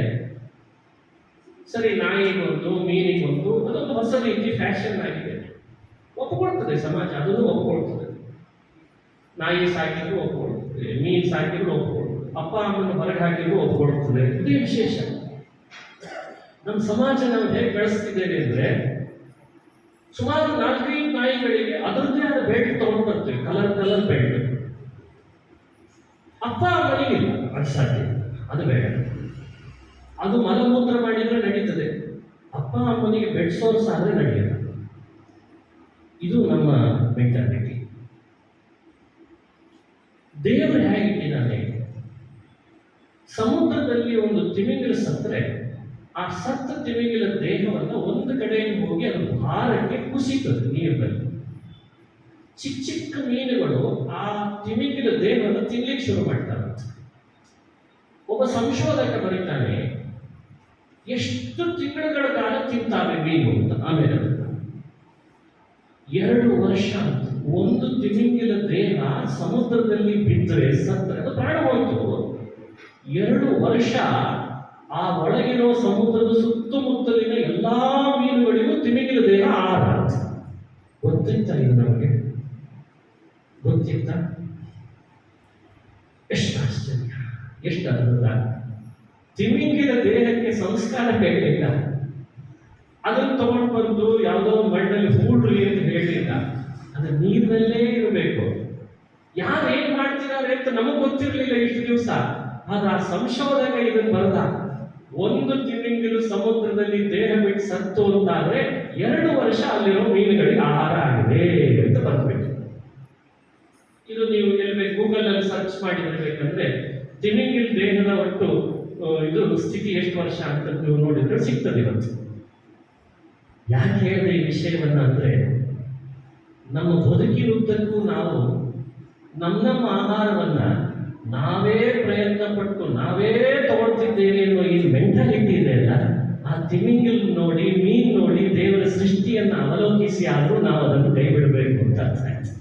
ಸರಿ, ನಾಯಿಗೊಂದು ಮೀನಿಗೊಂದು ಅದೊಂದು ಹೊಸ ರೀತಿ ಫ್ಯಾಷನ್ ಆಗಿದೆ. ಒಪ್ಪಿಕೊಳ್ತದೆ ಸಮಾಜ, ಅದನ್ನು ಒಪ್ಪಿಕೊಳ್ತದೆ. ನಾಯಿ ಸಾಕಿದ್ರು ಒಪ್ಪಿಕೊಳ್ತದೆ, ಮೀನು ಸಾಕಿದ್ರು ಒಪ್ಪಿಕೊಳ್ತದೆ, ಅಪ್ಪ ಅಮ್ಮನ ಹೊರಗೆ ಹಾಕಿದ್ರು ಒಪ್ಪಿಕೊಳ್ತದೆ. ಇದೇ ವಿಶೇಷ. ನಮ್ಮ ಸಮಾಜ ನಾವು ಹೇಗೆ ಬೆಳೆಸ್ತಿದ್ದೇವೆ ಅಂದ್ರೆ, ಸುಮಾರು 4-5 ನಾಯಿಗಳಿಗೆ ಅದರದ್ದೇ ಆದ ಬೆಲ್ಟ್ ತಗೊಂಡು ಬರ್ತೇವೆ, ಕಲರ್ ಬೆಲ್ಟ್. ಅಪ್ಪ ಅಮ್ಮನಿಗಿಲ್ಲ, ಅದು ಸಾಧ್ಯ, ಅದು ಬೇಡ. ಅದು ಮಲಮೂತ್ರ ಮಾಡಿದ್ರೆ ನಡೀತದೆ, ಅಪ್ಪ ಅಮ್ಮನಿಗೆ ಬೆಡ್ಸೋರ್ಸ್ ಆದ್ರೆ ನಡೆಯಲ್ಲ. ಇದು ನಮ್ಮ ಮೆಂಟಾಲಿಟಿ. ದೇವರು ಹೇಗಿಟ್ಟಿದ್ದಾನೆ? ಸಮುದ್ರದಲ್ಲಿ ಒಂದು ತಿಮಿಂಗಿಲ ಸತ್ತರೆ, ಆ ಸತ್ತ ತಿಮಿಂಗಿಲ ದೇಹವನ್ನು ಒಂದು ಕಡೆಯಿಂದ ಹೋಗಿ ಅದು ಭಾರಕ್ಕೆ ಕುಸಿತದೆ ನೀರಿನಲ್ಲಿ. ಚಿಕ್ಕ ಮೀನುಗಳು ಆ ತಿಮಿಂಗಿಲ ದೇಹವನ್ನು ತಿನ್ಲಿಕ್ಕೆ ಶುರು ಮಾಡ್ತಾರೆ. ಒಬ್ಬ ಸಂಶೋಧಕ ಬರೀತಾನೆ, ಎಷ್ಟು ತಿಂಗಳುಗಳ ಕಾಲ ತಿಂತಾವೆ ಮೀನು ಅಂತ. ಆಮೇಲೆ 2 ವರ್ಷ ಅಂತ ಒಂದು ತಿಮಿಂಗಿಲ ದೇಹ ಸಮುದ್ರದಲ್ಲಿ ಬಿದ್ದರೆ ಸತ್ತರೆ ಅದು ಪ್ರಾಣ ಹೋಯ್ತು. 2 ವರ್ಷ ಆ ಒಳಗಿರೋ ಸಮುದ್ರದ ಸುತ್ತಮುತ್ತಲಿನ ಎಲ್ಲಾ ಮೀನುಗಳಿಗೂ ತಿಮಿಂಗಿಲ ದೇಹ ಆಹಾರ. ಗೊತ್ತಿತ್ತ ಇದು ನಮಗೆ? ಗೊತ್ತಿತ್ತ? ಎಷ್ಟು ಆಶ್ಚರ್ಯ, ಎಷ್ಟು ಅದ್ಭುತ. ತಿಮಿಂಗಿಲ ದೇಹಕ್ಕೆ ಸಂಸ್ಕಾರ ಹೇಳಲಿಲ್ಲ, ಅದನ್ನು ತಗೊಂಡು ಬಂದು ಯಾವುದೋ ಮಣ್ಣಲ್ಲಿ ಹೂಡ್ರಿ ಅಂತ ಹೇಳಲಿಲ್ಲ. ಅದು ನೀರಿನಲ್ಲೇ ಇರಬೇಕು. ಯಾರು ಏನ್ ಮಾಡ್ತಿದ್ದಾರೆ ಅಂತ ನಮಗ್ ಗೊತ್ತಿರಲಿಲ್ಲ ಇಷ್ಟು ದಿವಸ. ಆದ್ರೆ ಆ ಸಂಶೋಧಕ ಇದನ್ನು ಬರೆದ, ಒಂದು ತಿಮಿಂಗಿಲು ಸಮುದ್ರದಲ್ಲಿ ದೇಹ ಬಿಟ್ಟು ಸತ್ತು ಅಂತಾದ್ರೆ 2 ವರ್ಷ ಅಲ್ಲಿರೋ ಮೀನುಗಳಿಗೆ ಆಹಾರ ಆಗಿದೆ ಅಂತ ಬರ್ಬೇಕು. ಇದು ನೀವು ಎಲ್ಬೇಕು ಗೂಗಲ್ ಅಲ್ಲಿ ಸರ್ಚ್ ಮಾಡಿರ್ಬೇಕಂದ್ರೆ ತಿಮಿಂಗಿಲ್ ದೇಹದ ಒಟ್ಟು ಇದು ಸ್ಥಿತಿ ಎಷ್ಟು ವರ್ಷ ಅಂತ ನೀವು ನೋಡಿದ್ರೆ ಸಿಗ್ತದೆ ಇವತ್ತು. ಯಾಕೆ ಹೇಳಿದೆ ಈ ವಿಷಯವನ್ನ ಅಂದ್ರೆ, ನಮ್ಮ ಬದುಕಿನುದ್ದಕ್ಕೂ ನಾವು ನಮ್ಮ ಆಹಾರವನ್ನ ನಾವೇ ಪ್ರಯತ್ನ ಪಟ್ಟು ನಾವೇ ತಗೊಳ್ತಿದ್ದೇವೆ ಅನ್ನೋ ಈ ಮೆಂಟಾಲಿಟಿ ಇದೆ ಅಲ್ಲ, ಆ ತಿಮಿಂಗಿಲ್ ನೋಡಿ, ಮೀನ್ ನೋಡಿ ದೇವರ ಸೃಷ್ಟಿಯನ್ನ ಅವಲೋಕಿಸಿ ಆದ್ರೂ ನಾವು ಅದನ್ನು ಕೈ ಬಿಡಬೇಕು ಅಂತ ಅರ್ಥ ಆಯ್ತು.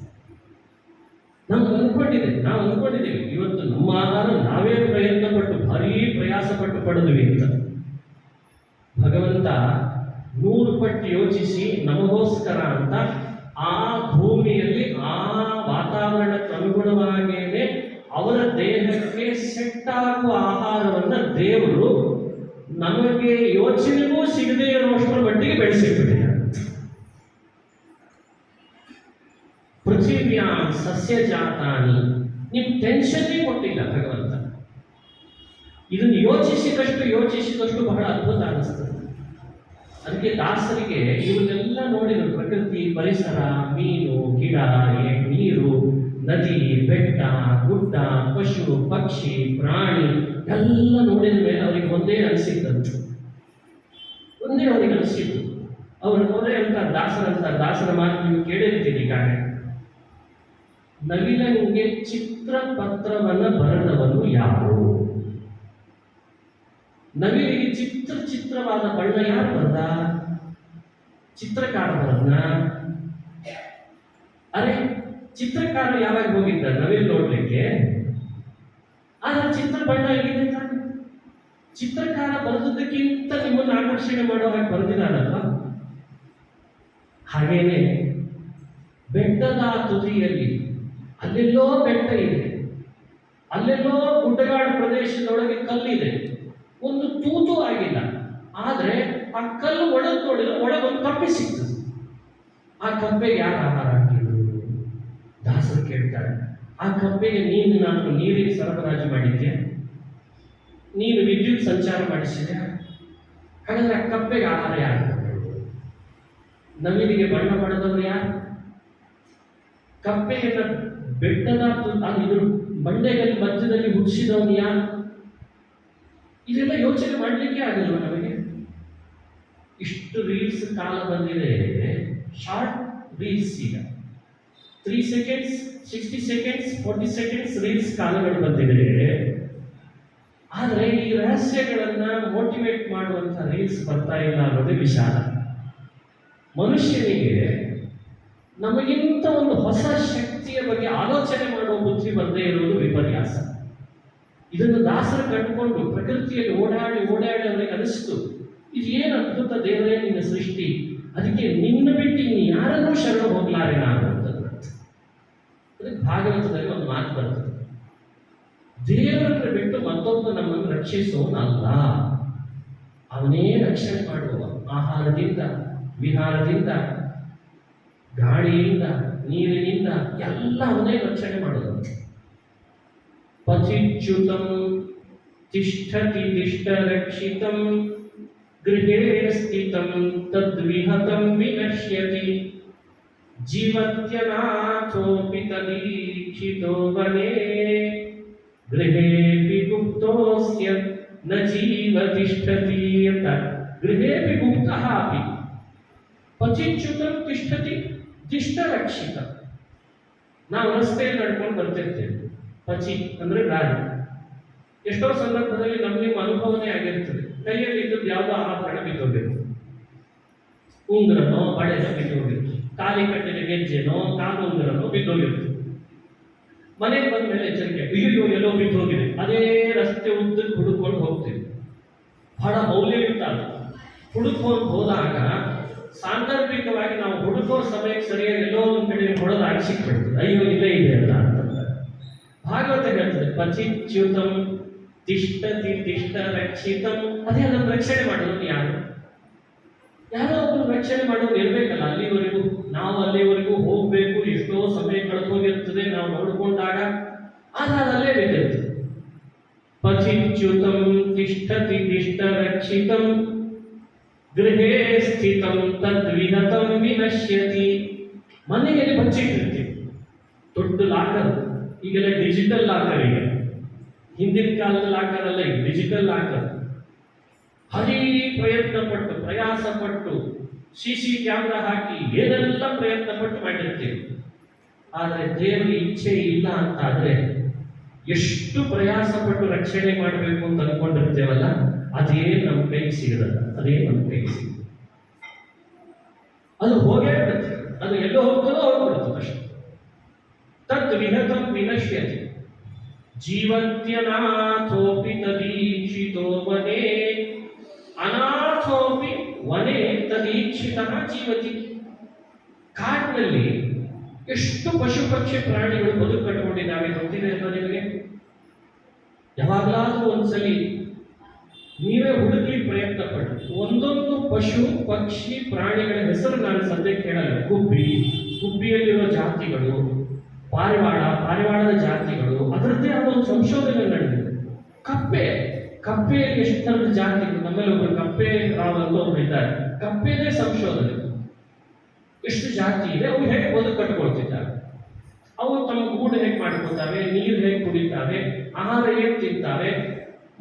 ನಾವು ಅನ್ಕೊಂಡಿದ್ದೇವೆ ಇವತ್ತು ನಮ್ಮ ಆಹಾರ ನಾವೇ ಪ್ರಯತ್ನ ಪಟ್ಟು ಭಾರೀ ಪ್ರಯಾಸ ಪಟ್ಟು ಪಡೆದ್ವಿ ಅಂತ. ಭಗವಂತ 100 ಪಟ್ಟು ಯೋಚಿಸಿ ನಮಗೋಸ್ಕರ ಅಂತ ಆ ಭೂಮಿಯಲ್ಲಿ ಆ ವಾತಾವರಣಕ್ಕೆ ಅನುಗುಣವಾಗಿಯೇ ಅವರ ದೇಹಕ್ಕೆ ಸೆಟ್ ಆಗುವ ಆಹಾರವನ್ನ ದೇವರು ನಮಗೆ ಯೋಚನೆಗೂ ಸಿಗದೇ ಇರುವಷ್ಟರ ಮಟ್ಟಿಗೆ ಬೆಳೆಸಿಬಿಟ್ಟಿದ್ದಾರೆ. ಪೃಥ್ವಿಯ ಸಸ್ಯ ಜಾತಾನಿ, ನೀವು ಟೆನ್ಷನ್ನೇ ಕೊಟ್ಟಿಲ್ಲ ಭಗವಂತ. ಇದನ್ನು ಯೋಚಿಸಿದಷ್ಟು ಬಹಳ ಅದ್ಭುತ ಅನಿಸ್ತದೆ. ಅದಕ್ಕೆ ದಾಸರಿಗೆ ಇವನ್ನೆಲ್ಲ ನೋಡಿದ್ರು, ಪ್ರಕೃತಿ, ಪರಿಸರ, ಮೀನು, ಗಿಡ, ನೀರು, ನದಿ, ಬೆಟ್ಟ, ಗುಡ್ಡ, ಪಶು, ಪಕ್ಷಿ, ಪ್ರಾಣಿ ಎಲ್ಲ ನೋಡಿದ ಮೇಲೆ ಅವರಿಗೆ ಒಂದೇ ಅನಿಸಿದ್ದಂತೆ. ಅವರು ಮೊದಲೇ ದಾಸರ ಮಾತು ನೀವು ಕೇಳಿರ್ತೀರಿ ಕಾಣೆ. ನವಿಲನಿಗೆ ಚಿತ್ರಪತ್ರವನ್ನ ಬರೆದವನು ಯಾರು? ನವಿಲಿಗೆ ಚಿತ್ರವಾದ ಬಣ್ಣ ಯಾರು ಬರೆದ? ಚಿತ್ರಕಾರ ಬರೆದ. ಅರೆ, ಚಿತ್ರಕಾರ ಯಾವಾಗ ಹೋಗಿದ್ದ ನವಿಲ್ ನೋಡ್ಲಿಕ್ಕೆ? ಆದ್ರೆ ಚಿತ್ರ ಬಣ್ಣ ಹೇಗಿದೆ ತಾನೆ. ಚಿತ್ರಕಾರ ಬರೆದಕ್ಕಿಂತ ನಿಮ್ಮನ್ನು ಆಕರ್ಷಣೆ ಮಾಡೋ ಹಾಗೆ ಬರೆದಿದ್ದಾನಲ್ವ. ಹಾಗೇನೆ ಬೆಟ್ಟದ ತುದಿಯಲ್ಲಿ ಅಲ್ಲೆಲ್ಲೋ ಬೆಟ್ಟ ಇದೆ, ಅಲ್ಲೆಲ್ಲೋ ಗುಡ್ಡಗಾಡು ಪ್ರದೇಶದೊಳಗೆ ಕಲ್ಲಿದೆ, ಒಂದು ತೂತು ಆಗಿಲ್ಲ. ಆದ್ರೆ ಆ ಕಲ್ಲು ಒಳಗೆ ನೋಡಿದ್ರೆ ಒಳಗೊಂದು ಕಪ್ಪೆ ಸಿಗ್ತದೆ. ಆ ಕಪ್ಪೆಗೆ ಯಾರು ಆಹಾರ ಹಾಕಿದ್ರು? ದಾಸರು ಕೇಳ್ತಾರೆ. ಆ ಕಪ್ಪೆಗೆ ನಾನು ನೀರಿನ ಸರಬರಾಜು ಮಾಡಿದ್ದೆ? ನೀನು ವಿದ್ಯುತ್ ಸಂಚಾರ ಮಾಡಿಸಿದೆ, ಹಾಗಾದ್ರೆ ಆ ಕಪ್ಪೆಗೆ ಆಹಾರ ಯಾರು ಕೊಟ್ಟರು? ನವಿಲಿಗೆ ಬಣ್ಣ ಬಣ್ಣದವರು ಯಾರು? ಕಪ್ಪೆಯನ್ನ ಬೆಟ್ಟದ ಇದು ಬಂಡೆಗಳ ಮಧ್ಯದಲ್ಲಿ ಹುಟ್ಟಿಸಿದವನು ಯಾರು? ಇದೆಲ್ಲ ಯೋಚನೆ ಮಾಡಲಿಕ್ಕೆ ಆಗಲ್ವ ನಮಗೆ? ಇಷ್ಟು ರೀಲ್ಸ್ ಕಾಲ ಬಂದಿದೆ, ಶಾರ್ಟ್ ರೀಲ್ಸ್. ಈಗ 3 ಸೆಕೆಂಡ್ಸ್, 60 ಸೆಕೆಂಡ್ಸ್, 40 ಸೆಕೆಂಡ್ಸ್ ರೀಲ್ಸ್ ಕಾಲಗಳು ಬಂದಿದೆ. ಆದರೆ ಈ ರಹಸ್ಯಗಳನ್ನ ಮೋಟಿವೇಟ್ ಮಾಡುವಂತ ರೀಲ್ಸ್ ಬರ್ತಾ ಇಲ್ಲ ಅನ್ನೋದೇ ವಿಷಾದ. ಮನುಷ್ಯನಿಗೆ ನಮಗಿಂತ ಒಂದು ಹೊಸ ಶಕ್ತಿಯ ಬಗ್ಗೆ ಆಲೋಚನೆ ಮಾಡುವ ಬುದ್ಧಿ ಬಂದೇ ಇರುವುದು ವಿಪರ್ಯಾಸ. ಇದನ್ನು ದಾಸರು ಕಟ್ಕೊಂಡು ಪ್ರಕೃತಿಯಲ್ಲಿ ಓಡಾಡಿ ಅವರಿಗೆ ಅನಿಸ್ತು, ಇದು ಏನು ಅದ್ಭುತ ದೇವರೇ ನಿನ್ನ ಸೃಷ್ಟಿ, ಅದಕ್ಕೆ ನಿನ್ನ ಬಿಟ್ಟು ಇನ್ನು ಯಾರನ್ನೂ ಶರಣ ಹೋಗ್ಲಾರೆ ನಾನು ಅಂತದ್ದು. ಅದಕ್ಕೆ ಭಾಗವತದಲ್ಲಿ ಒಂದು ಮಾತು ಬರ್ತದೆ, ದೇವರನ್ನು ಬಿಟ್ಟು ಮತ್ತೊಬ್ಬ ನಮ್ಮನ್ನು ರಕ್ಷಿಸೋನಲ್ಲ, ಅವನೇ ರಕ್ಷಣೆ ಮಾಡುವ. ಆಹಾರದಿಂದ, ವಿಹಾರದಿಂದ, ಗಾಳಿಯಿಂದ, ನೀರಿನಿಂದ ಎಲ್ಲ ಅವನೇ ರಕ್ಷಣೆ ಮಾಡೋದು. ಪಥಿಚ್ಯುತಂ ತಿಷ್ಠತಿ ತಿಷ್ಠರಕ್ಷಿತಂ ಗೃಹೇ ಸ್ಥಿತಂ ತದ್ವಿಹತಂ ವಿನಶ್ಯತಿ ಜೀವತ್ಯನಾಥೋಪಿ ತದೀಕ್ಷಿತೋ ವನೇ ಗೃಹೇಪಿ ಗುಪ್ತೋಸ್ಯ ನ ಜೀವ ತಿಷ್ಠತಿ ಅಂತ. ಗೃಹೇಪಿ ಗುಪ್ತಃ ಅಪಿ ಪಥಿಚ್ಯುತಂ ತಿಷ್ಠತಿ ತಿಷ್ಠರಕ್ಷಿತ. ನಾವು ರಸ್ತೆಯಲ್ಲಿ ನಡ್ಕೊಂಡು ಬರ್ತಿರ್ತೇವೆ, ಪಚಿ ಅಂದ್ರೆ ದಾರಿ. ಎಷ್ಟೋ ಸಂದರ್ಭದಲ್ಲಿ ನಿಮ್ಮ ಅನುಭವನೇ ಆಗಿರ್ತದೆ, ಕೈಯಲ್ಲಿ ಇದ್ದದ್ದು ಯಾವುದೋ ಆಭರಣ ಬಿದ್ದೋಗಿರ್ತದೆ, ಉಂಗುರನೋ ಬಳೆನೋ ಬಿದ್ದೋಗಿರ್ತದೆ, ಕಾಲಿ ಕಟ್ಟಿದ ಗೆಜ್ಜೆನೋ ಕಾಲುಂಗುರನೋ ಬಿದ್ದೋಗಿರ್ತದೆ. ಮನೆಗೆ ಬಂದ ಮೇಲೆ ಎಚ್ಚರಿಕೆ, ಅಯ್ಯೋ ಎಲ್ಲೋ ಬಿದ್ದೋಗಿದೆ. ಅದೇ ರಸ್ತೆ ಉದ್ದಕ್ಕೆ ಹುಡುಕೊಂಡು ಹೋಗ್ತೀವಿ, ಬಹಳ ಮೌಲ್ಯಯುತ. ಹುಡುಕೊಂಡು ಹೋದಾಗ ಸಾಂದರ್ಭಿಕವಾಗಿ ನಾವು ಹುಡುಕೋ ಸಮಯಕ್ಕೆ ಸರಿಯಾಗಿ ಎಲ್ಲೋ ಒಂದು ಕಡೆ ಹೊಡೆದಾಗ ಸಿಕ್ಬಿಡ್ತದೆ, ಅಯ್ಯೋ ಇಲ್ಲೇ ಇದೆ ಅಲ್ಲ ಅಂತಂದ್ರೆ. ಭಾಗವತ ಹೇಳ್ತದೆ, ಪಚಿಚ್ಯುತಂ ತಿಷ್ಠತಿ ತಿಷ್ಠ ರಕ್ಷಿತಂ. ಅದೇ ಅದನ್ನು ರಕ್ಷಣೆ ಮಾಡೋದು ಯಾರು? ಯಾರೋ ಒಬ್ಬರು ರಕ್ಷಣೆ ಮಾಡೋದು ಇರ್ಬೇಕಲ್ಲ. ಅಲ್ಲಿವರೆಗೂ ಹೋಗ್ಬೇಕು, ಎಷ್ಟೋ ಸಮಯ ಕಳೆದೋಗಿರ್ತದೆ ನಾವು ನೋಡಿಕೊಂಡಾಗ. ಆದ್ರೆ ಅಲ್ಲೇ ಬೇಕಿರ್ತದೆ. ಪಚಿಚ್ಯುತಂ ತಿಷ್ಠತಿ ತಿಷ್ಠ ರಕ್ಷಿತಂ ಗೃಹೇ ಸ್ಥಿತಂ ತದ್ವಿಹತಂ ವಿನಶ್ಯತಿ. ಮನೆಯಲ್ಲಿ ಬಚ್ಚಿಟ್ಟಿರ್ತೀವಿ, ದೊಡ್ಡ ಲಾಕರ್. ಈಗೆಲ್ಲ ಡಿಜಿಟಲ್ ಲಾಕರ್. ಈಗ ಹಿಂದಿನ ಕಾಲದ ಲಾಕರ್ ಅಲ್ಲ, ಈಗ ಡಿಜಿಟಲ್ ಲಾಕರ್. ಭಾರೀ ಪ್ರಯತ್ನ ಪಟ್ಟು, ಪ್ರಯಾಸ ಪಟ್ಟು, CC ಕ್ಯಾಮ್ರಾ ಹಾಕಿ ಏನೆಲ್ಲ ಪ್ರಯತ್ನ ಪಟ್ಟು ಮಾಡಿರ್ತೀವಿ. ಆದರೆ ದೇವರ ಇಚ್ಛೆ ಇಲ್ಲ ಅಂತಾದ್ರೆ ಎಷ್ಟು ಪ್ರಯಾಸ ಪಟ್ಟು ರಕ್ಷಣೆ ಮಾಡಬೇಕು ಅಂತ ಅನ್ಕೊಂಡಿರ್ತೇವಲ್ಲ, ಅದೇ ನಮ್ಮ ಕೈಗೆ ಸಿಗಲ್ಲ. ಅದೇ ನಮ್ಮ ಕೈಗೆ ಸಿಗ, ಅದು ಹೋಗೇ ಬಿಡುತ್ತೆ. ಅದು ಎಲ್ಲೋ ಹೋಗ್ಬಿಡುತ್ತೆ ಅಷ್ಟೇ. ತತ್ ವಿಹತಂ ವಿನಶ್ಯತಿ ಜೀವತ್ಯನಾಥೋಪಿ ತದೀಕ್ಷಿತೋ ವನೇ ಅನಾಥೋಪಿ ವನೇ ತದೀಕ್ಷಿತಃ ಜೀವತಿ. ಕಾಡಿನಲ್ಲಿ ಎಷ್ಟು ಪಶು ಪಕ್ಷಿ ಪ್ರಾಣಿಗಳು ಬದುಕು ಕಟ್ಟಿಕೊಂಡಿದ್ದಾವೆ ಗೊತ್ತಿದೆ ಅಂತ ನಿಮಗೆ? ಯಾವಾಗಲಾದ್ರೂ ಒಂದ್ಸಲಿ ನೀವೇ ಹುಡುಕಿ ಪ್ರಯತ್ನ ಪಟ್ಟು ಒಂದೊಂದು ಪಶು ಪಕ್ಷಿ ಪ್ರಾಣಿಗಳ ಹೆಸರು ನಾನು ಸದ್ಯಕ್ಕೆ ಹೇಳಲ್ಲ. ಗುಬ್ಬಿಯಲ್ಲಿರೋ ಜಾತಿಗಳು, ಪಾರಿವಾಳದ ಜಾತಿಗಳು, ಅದರದ್ದೇ ಆದ ಒಂದು ಸಂಶೋಧನೆ ನಡೆದಿದೆ. ಕಪ್ಪೆಯಲ್ಲಿ ಎಷ್ಟು ಥರದ ಜಾತಿಗಳು, ನಮ್ಮಲ್ಲಿ ಒಬ್ಬರು ಕಪ್ಪೆ ರಾವ್ ಅಂತ ಒಬ್ರು ಇದ್ದಾರೆ, ಕಪ್ಪೆದೇ ಸಂಶೋಧನೆ. ಎಷ್ಟು ಜಾತಿ ಇದೆ, ಅವು ಹೇಗೆ ಬದುಕು ಕಟ್ಟಿಕೊಳ್ತಿದ್ದಾರೆ, ಅವು ತಮ್ಮ ಗೂಡು ಹೇಗೆ ಮಾಡ್ಕೊತಾವೆ, ನೀರು ಹೇಗೆ ಕುಡಿತಾವೆ, ಆಹಾರ ಹೇಗೆ ತಿಂತಾವೆ,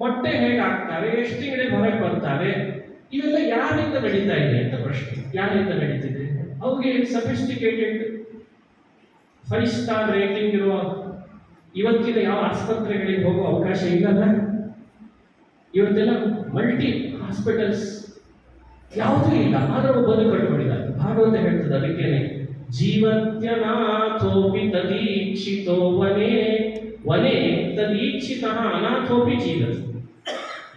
ಮೊಟ್ಟೆ ಹೇಗೆ ಹಾಕ್ತಾವೆ, ಎಷ್ಟು ತಿಂಗಳಿಗೆ ಹೊರಗೆ ಬರ್ತಾವೆ, ಇವೆಲ್ಲ ಯಾರಿಂದ ನಡೀತಾ ಇದೆ ಅಂತ ಪ್ರಶ್ನೆ. ಯಾರಿಂದ ನಡೀತಿದೆ? ಅವುಗೆ ಸಫಿಸ್ಟಿಕೇಟೆಡ್ 5 ಸ್ಟಾರ್ ರೇಟಿಂಗ್ ಇರುವ ಇವತ್ತಿನ ಯಾವ ಆಸ್ಪತ್ರೆಗಳಿಗೆ ಹೋಗುವ ಅವಕಾಶ ಇಲ್ಲದ, ಇವತ್ತೆಲ್ಲ ಮಲ್ಟಿ ಹಾಸ್ಪಿಟಲ್ಸ್ ಯಾವುದೂ ಇಲ್ಲ, ಆದರೂ ಬದುಕು ಕಟ್ಟಿಕೊಂಡಿದ್ದಾರೆ. ಭಾಗವತ ಹೇಳ್ತದೆ ಅದಕ್ಕೇನೆ, ಜೀವತ್ಯನಾಥೋಪಿ ತದೀಕ್ಷಿತೋ ವನೇ ತದೀಕ್ಷಿತಃ ಅನಾಥೋಪಿ ಜೀವತಿ.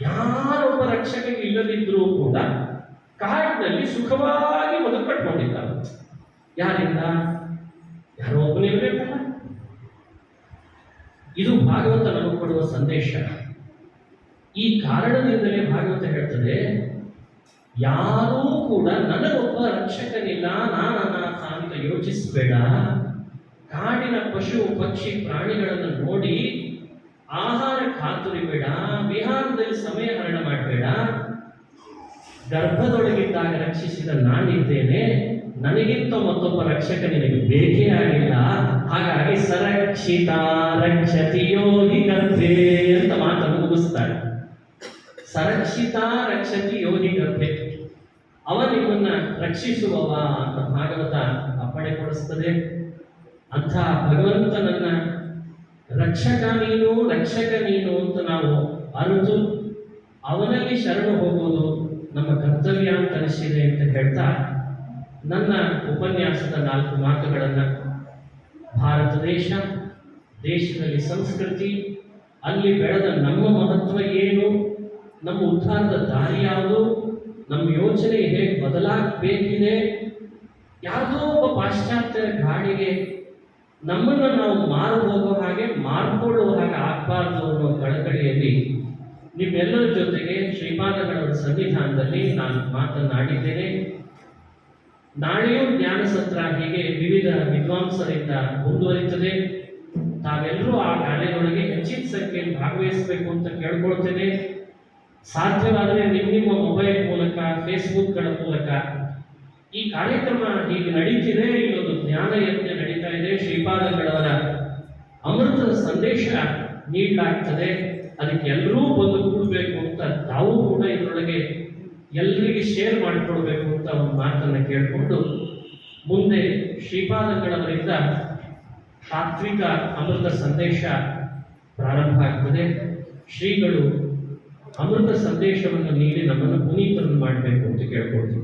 ಯಾರೊಬ್ಬ ರಕ್ಷಕನಿಗೆ ಇಲ್ಲದಿದ್ರೂ ಕೂಡ ಕಾಡಿನಲ್ಲಿ ಸುಖವಾಗಿ ಬದುಕು ಕಟ್ಟಿಕೊಂಡಿದ್ದಾರೆ. ಯಾರಿಂದ? ಯಾರೋ ಒಬ್ಬನೇ ಇರಬೇಕಲ್ಲ. ಇದು ಭಾಗವತ ನಮಗೆ ಕೊಡುವ ಸಂದೇಶ. ಈ ಕಾರಣದಿಂದಲೇ ಭಾಗವತ ಹೇಳ್ತದೆ, ಯಾರೂ ಕೂಡ ನನಗೊಬ್ಬ ರಕ್ಷಕನಿಲ್ಲ, ನಾನು ಅನಾಥ ಅಂತ ಯೋಚಿಸಬೇಡ. ಕಾಡಿನ ಪಶು ಪಕ್ಷಿ ಪ್ರಾಣಿಗಳನ್ನು ನೋಡಿ ಆಹಾರ ಖಾತುರಿಬೇಡ, ವಿಹಾರದಲ್ಲಿ ಸಮಯ ಹರಣ ಮಾಡಬೇಡ. ಗರ್ಭದೊಳಗಿದ್ದಾಗ ರಕ್ಷಿಸಿದ ನಾನಿದ್ದೇನೆ, ನನಗಿಂತ ಮತ್ತೊಬ್ಬ ರಕ್ಷಕ ನಿನಗೆ ಬೇಕೇ ಆಗಿಲ್ಲ. ಹಾಗಾಗಿ ಸರಕ್ಷಿತ ರಕ್ಷತಿ ಯೋಗಿ ಗರ್ಭೆ ಅಂತ ಮಾತನ್ನು ಮುಗಿಸ್ತಾರೆ. ಸರಕ್ಷಿತ ರಕ್ಷತಿ ಯೋಗಿ ಗರ್ಭೆ, ಅವ ನಿಮ್ಮನ್ನ ರಕ್ಷಿಸುವವ ಅಂತ ಭಾಗವತ ಅಪ್ಪಣೆ ಕೊಡಿಸ್ತದೆ. ಅಂಥ ಭಗವಂತನನ್ನ ರಕ್ಷಕ ನೀನು ಅಂತ ನಾವು ಅರಿತು ಅವನಲ್ಲಿ ಶರಣು ಹೋಗೋದು ನಮ್ಮ ಕರ್ತವ್ಯ ಅಂತ ಅನಿಸಿದೆ ಅಂತ ಹೇಳ್ತಾ ನನ್ನ ಉಪನ್ಯಾಸದ 4 ಮಾತುಗಳನ್ನು ಭಾರತ ದೇಶದಲ್ಲಿ ಸಂಸ್ಕೃತಿ, ಅಲ್ಲಿ ಬೆಳೆದ ನಮ್ಮ ಮಹತ್ವ ಏನು, ನಮ್ಮ ಉದ್ಧಾರದ ದಾರಿ ಯಾವುದು, ನಮ್ಮ ಯೋಚನೆ ಹೇಗೆ ಬದಲಾಗಬೇಕಿದೆ, ಯಾವುದೋ ಒಬ್ಬ ಪಾಶ್ಚಾತ್ಯ ಗಾಡಿಗೆ ನಮ್ಮನ್ನು ನಾವು ಮಾರು ಹೋಗೋ ಹಾಗೆ ಮಾರ್ಕೊಳ್ಳುವ ಹಾಗೆ ಆಗಬಾರ್ದು ಅನ್ನೋ ಕಳಕಳಿಯಲ್ಲಿ ನಿಮ್ಮೆಲ್ಲರ ಜೊತೆಗೆ ಶ್ರೀಪಾದಗಳವರ ಸನ್ನಿಧಾನದಲ್ಲಿ ನಾನು ಮಾತನಾಡಿದ್ದೇನೆ. ನಾಳೆಯೂ ಜ್ಞಾನ ಸತ್ರ ಹೀಗೆ ವಿವಿಧ ವಿದ್ವಾಂಸರಿಂದ ಮುಂದುವರಿತದೆ. ತಾವೆಲ್ಲರೂ ಆ ಕಾರ್ಯದೊಳಗೆ ಹೆಚ್ಚಿನ ಸಂಖ್ಯೆಯಲ್ಲಿ ಭಾಗವಹಿಸಬೇಕು ಅಂತ ಕೇಳ್ಕೊಳ್ತೇನೆ. ಸಾಧ್ಯವಾದರೆ ನಿಮ್ಮ ಮೊಬೈಲ್ ಮೂಲಕ, ಫೇಸ್ಬುಕ್ಗಳ ಮೂಲಕ ಈ ಕಾರ್ಯಕ್ರಮ ಹೀಗೆ ನಡೀತಿದೆ, ಇಲ್ಲೊಂದು ಜ್ಞಾನ ಯಜ್ಞ ನಡೀತಾ ಇದೆ, ಶ್ರೀಪಾದಗಳವರ ಅಮೃತದ ಸಂದೇಶ ನೀಡಲಾಗ್ತದೆ, ಅದಕ್ಕೆ ಎಲ್ಲರೂ ಬಂದು ಕೂಡಬೇಕು ಅಂತ ತಾವು ಕೂಡ ಇದರೊಳಗೆ ಎಲ್ಲರಿಗೆ ಶೇರ್ ಮಾಡಿಕೊಡ್ಬೇಕು ಅಂತ ಒಂದು ಮಾತನ್ನು ಕೇಳಿಕೊಂಡು ಮುಂದೆ ಶ್ರೀಪಾದಗಳವರಿಂದ ತಾತ್ವಿಕ ಅಮೃತ ಸಂದೇಶ ಪ್ರಾರಂಭ ಆಗ್ತದೆ. ಶ್ರೀಗಳು ಅಮೃತ ಸಂದೇಶವನ್ನು ನೀಡಿ ನಮ್ಮನ್ನು ಪುನೀತರನ್ನು ಮಾಡಬೇಕು ಅಂತ ಕೇಳ್ಕೊಳ್ತೀವಿ.